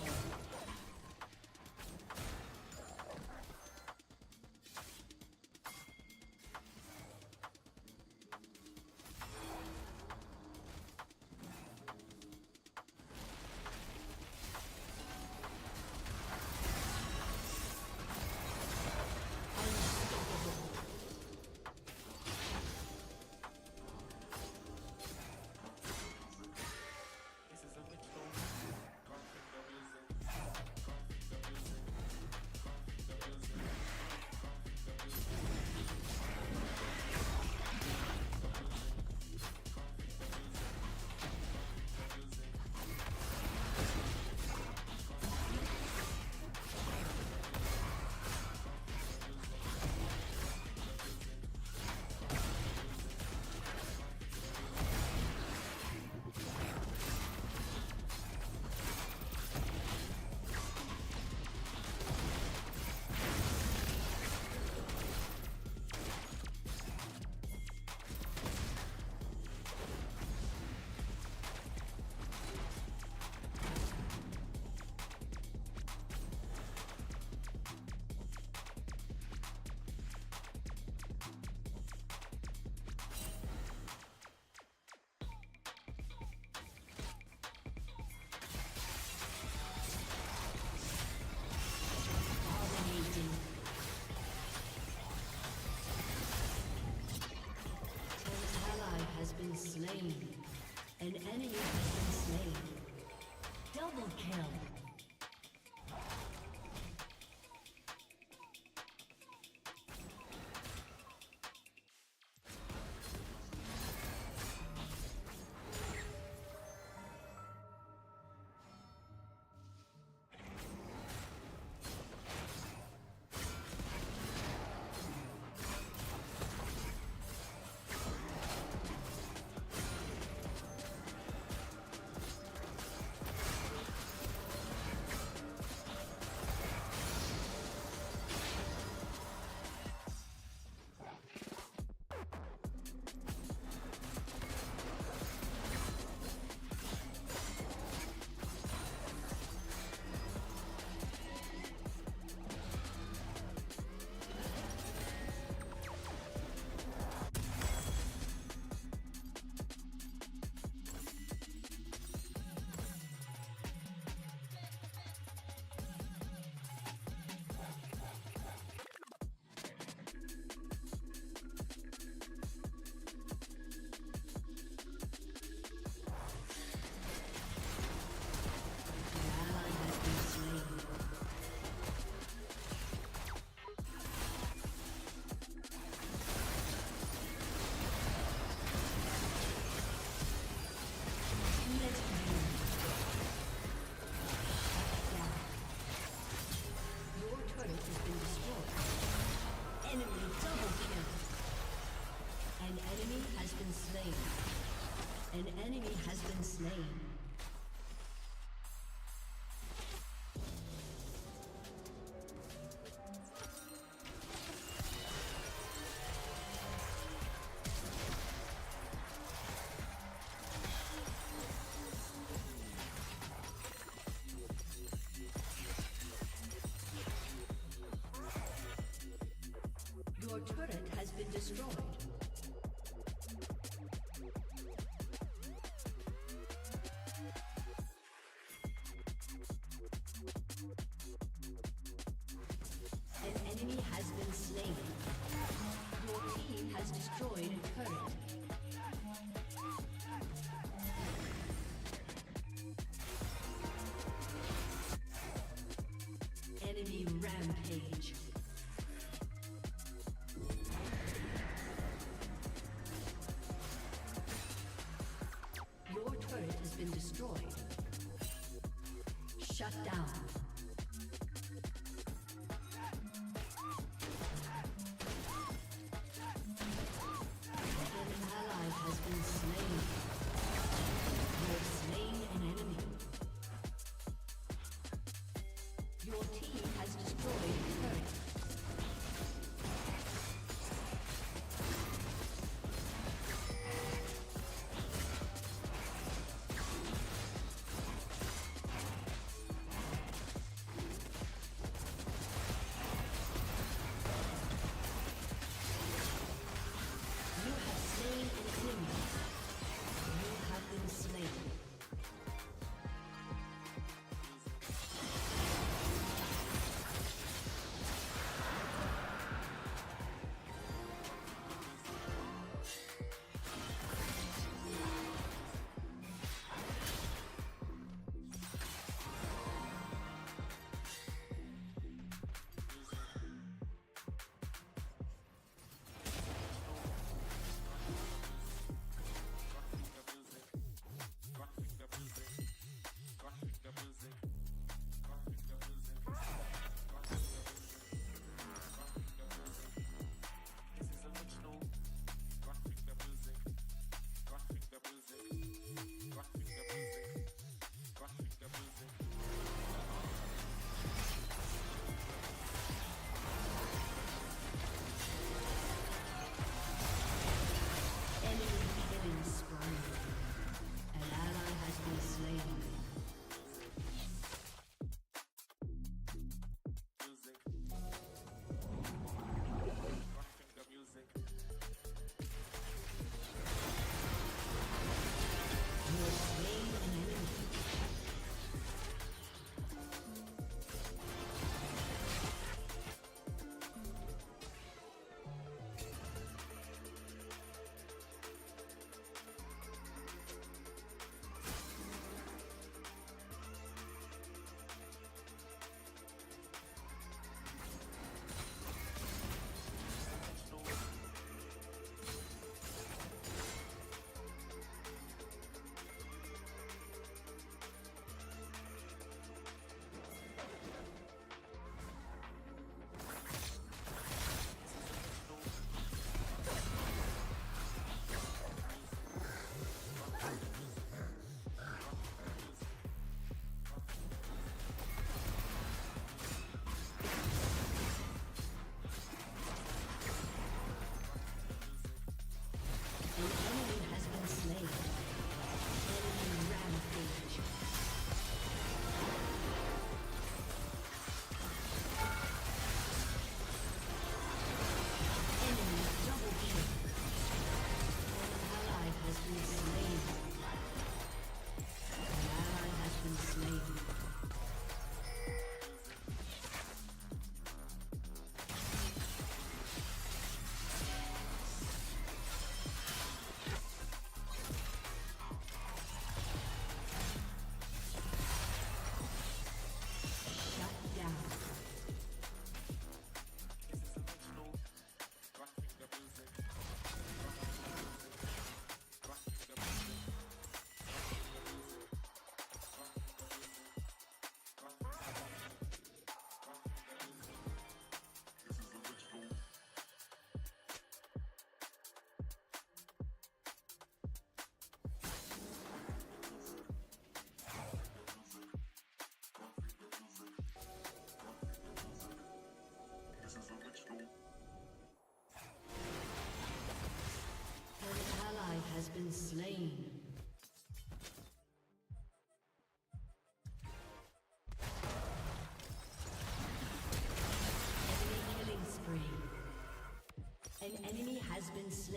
An enemy has been slain. Your turret has been destroyed. An enemy has been slain. Your team has destroyed a turret. Enemy rampage. Your turret has been destroyed. Shut down. An ally has been slain. You have slain an enemy. Your team has destroyed a turret.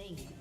slain.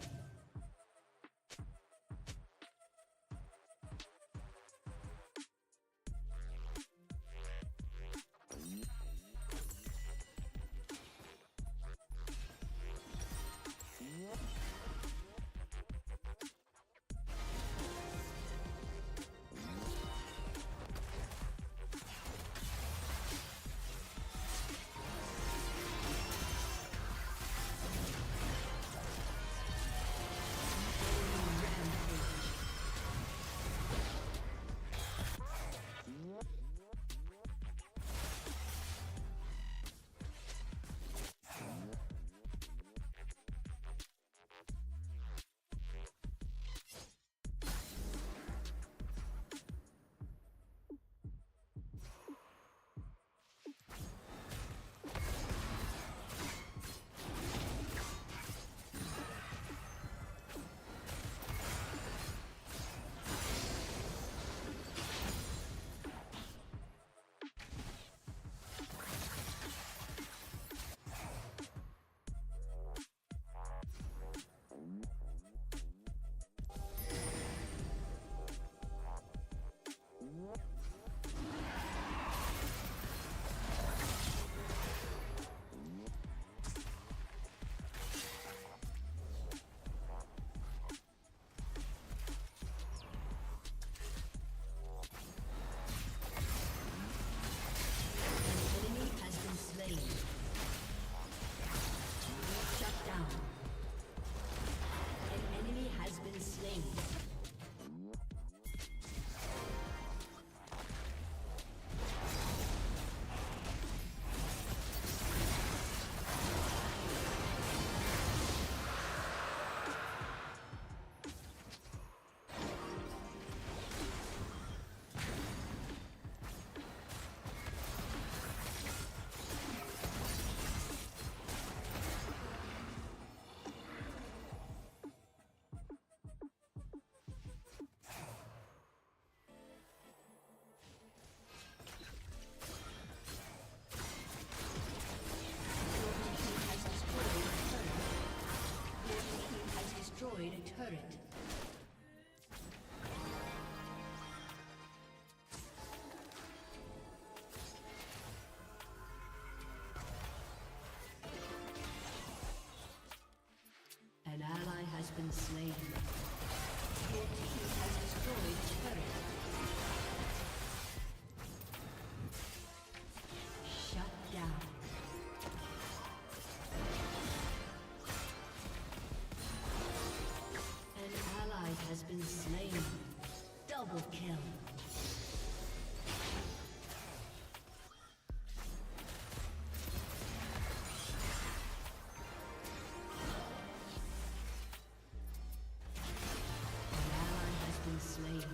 Destroyed a turret. An ally has been slain. Your team has destroyed a turret. Shut down. Has been slain. Double kill. An ally has been slain.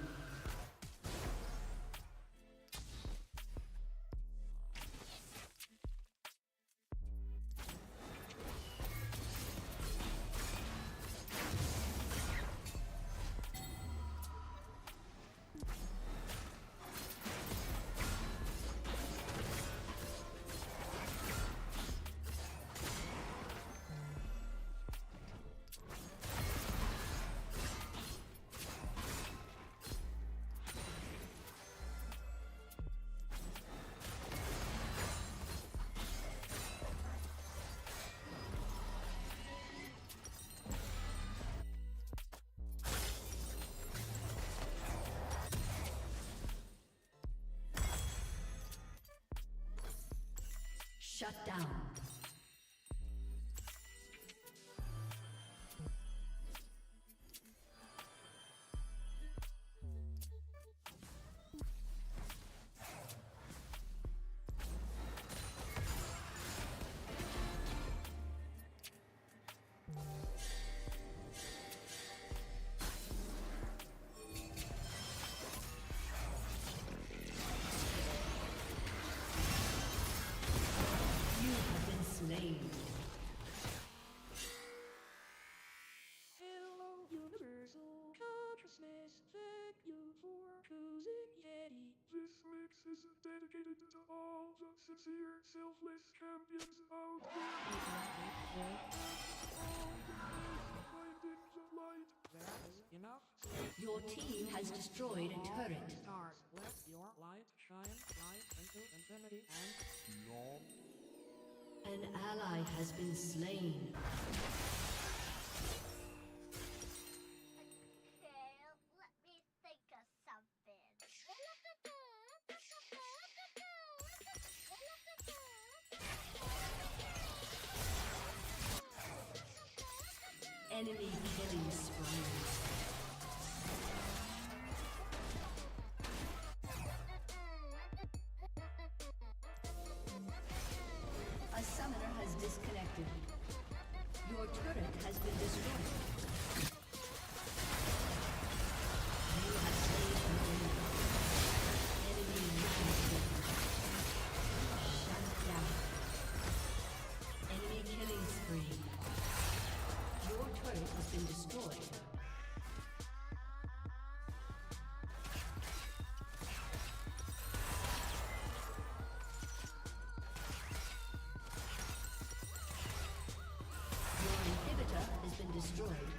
Shut down.
Hello, Universal Consciousness. Thank you for choosing Yeti.
This mix is dedicated to all the sincere, selfless champions out there. light. There is enough.
Your team has destroyed a turret.
Dark, let your light shine light into infinity and beyond.
An ally has been slain.
Let me think of something.
Enemy killing spree. A summoner has disconnected. Your turret has been destroyed. You have slain an enemy. Enemy legendary. Shut down. Enemy killing spree. Your turret has been destroyed. Your inhibitor has been destroyed.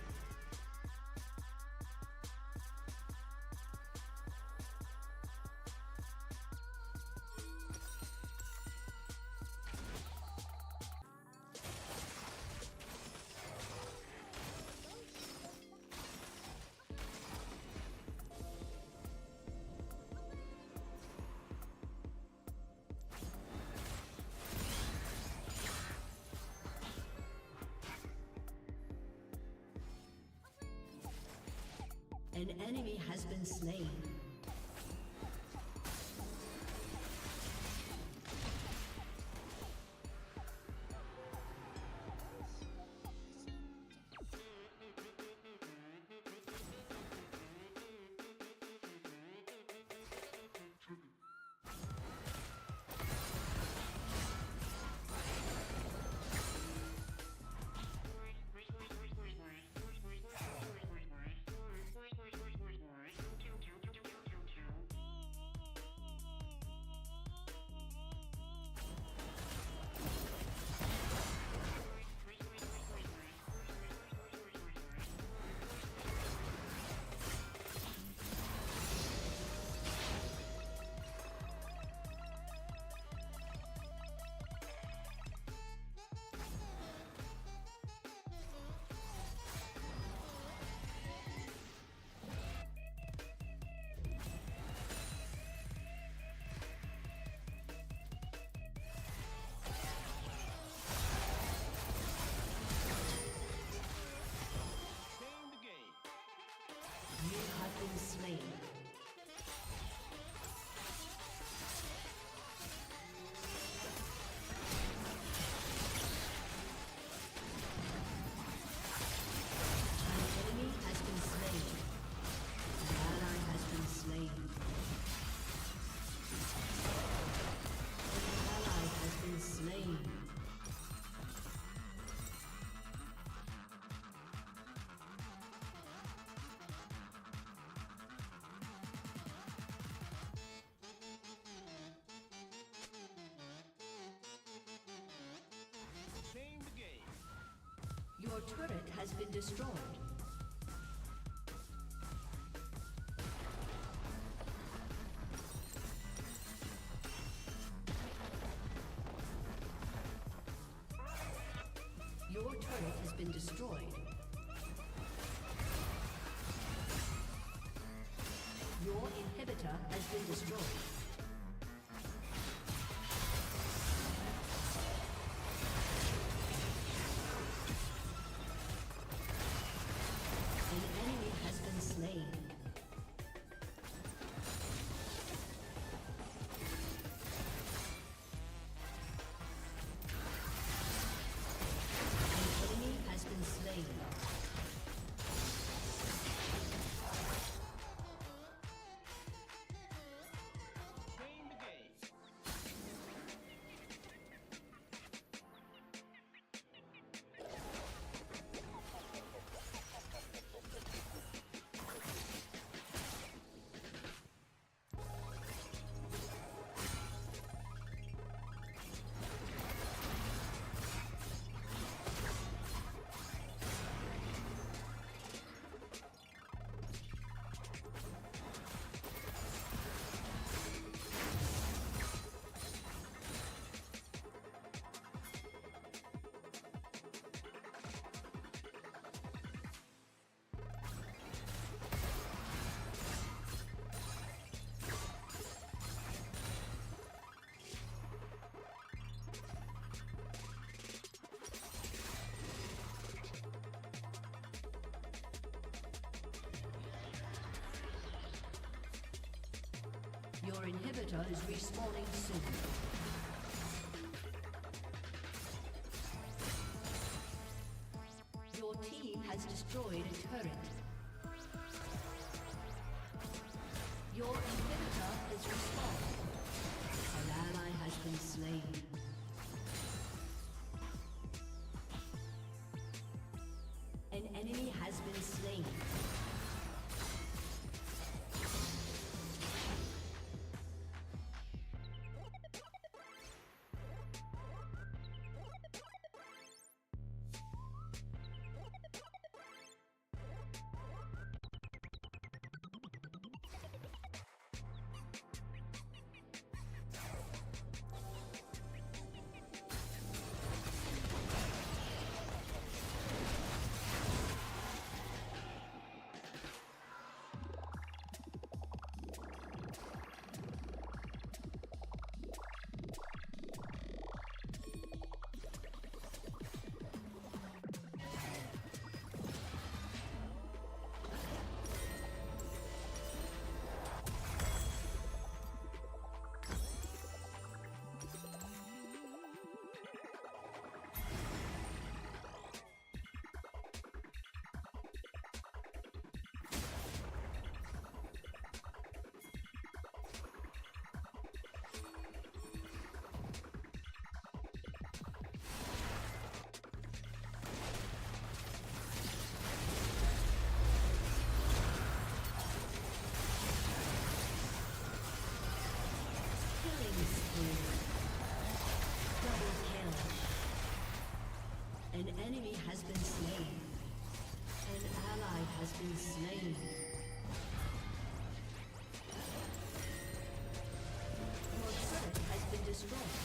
An enemy has been slain. You have been slain. An enemy has been slain. An ally has been slain. An ally has been slain. Your turret has been destroyed. Your turret has been destroyed. Your inhibitor has been destroyed. An enemy has been slain. An enemy has been slain. Your inhibitor is respawning soon. Your team has destroyed a turret. Your inhibitor is respawned. An ally has been slain. An enemy has been slain. An enemy has been slain. An ally has been slain. Your turret has been destroyed.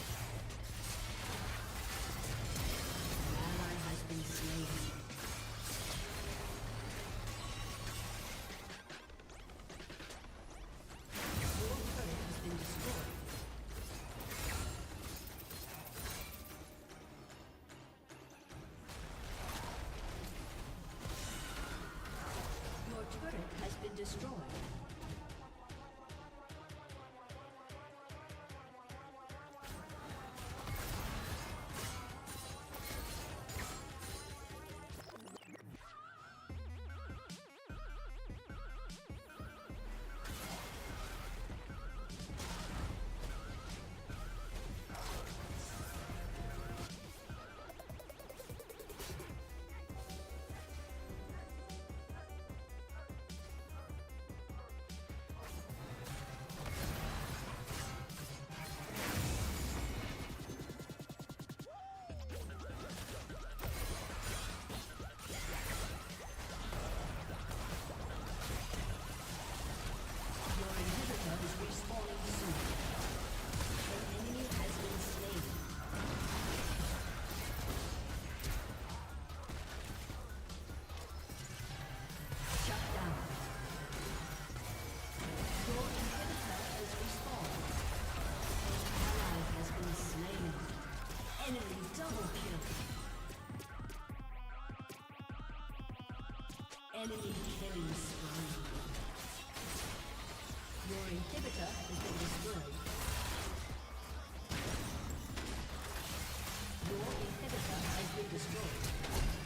An ally has been slain. Your turret has been destroyed. Has been destroyed. Enemy killing spree. Your inhibitor has been destroyed. Your inhibitor has been destroyed.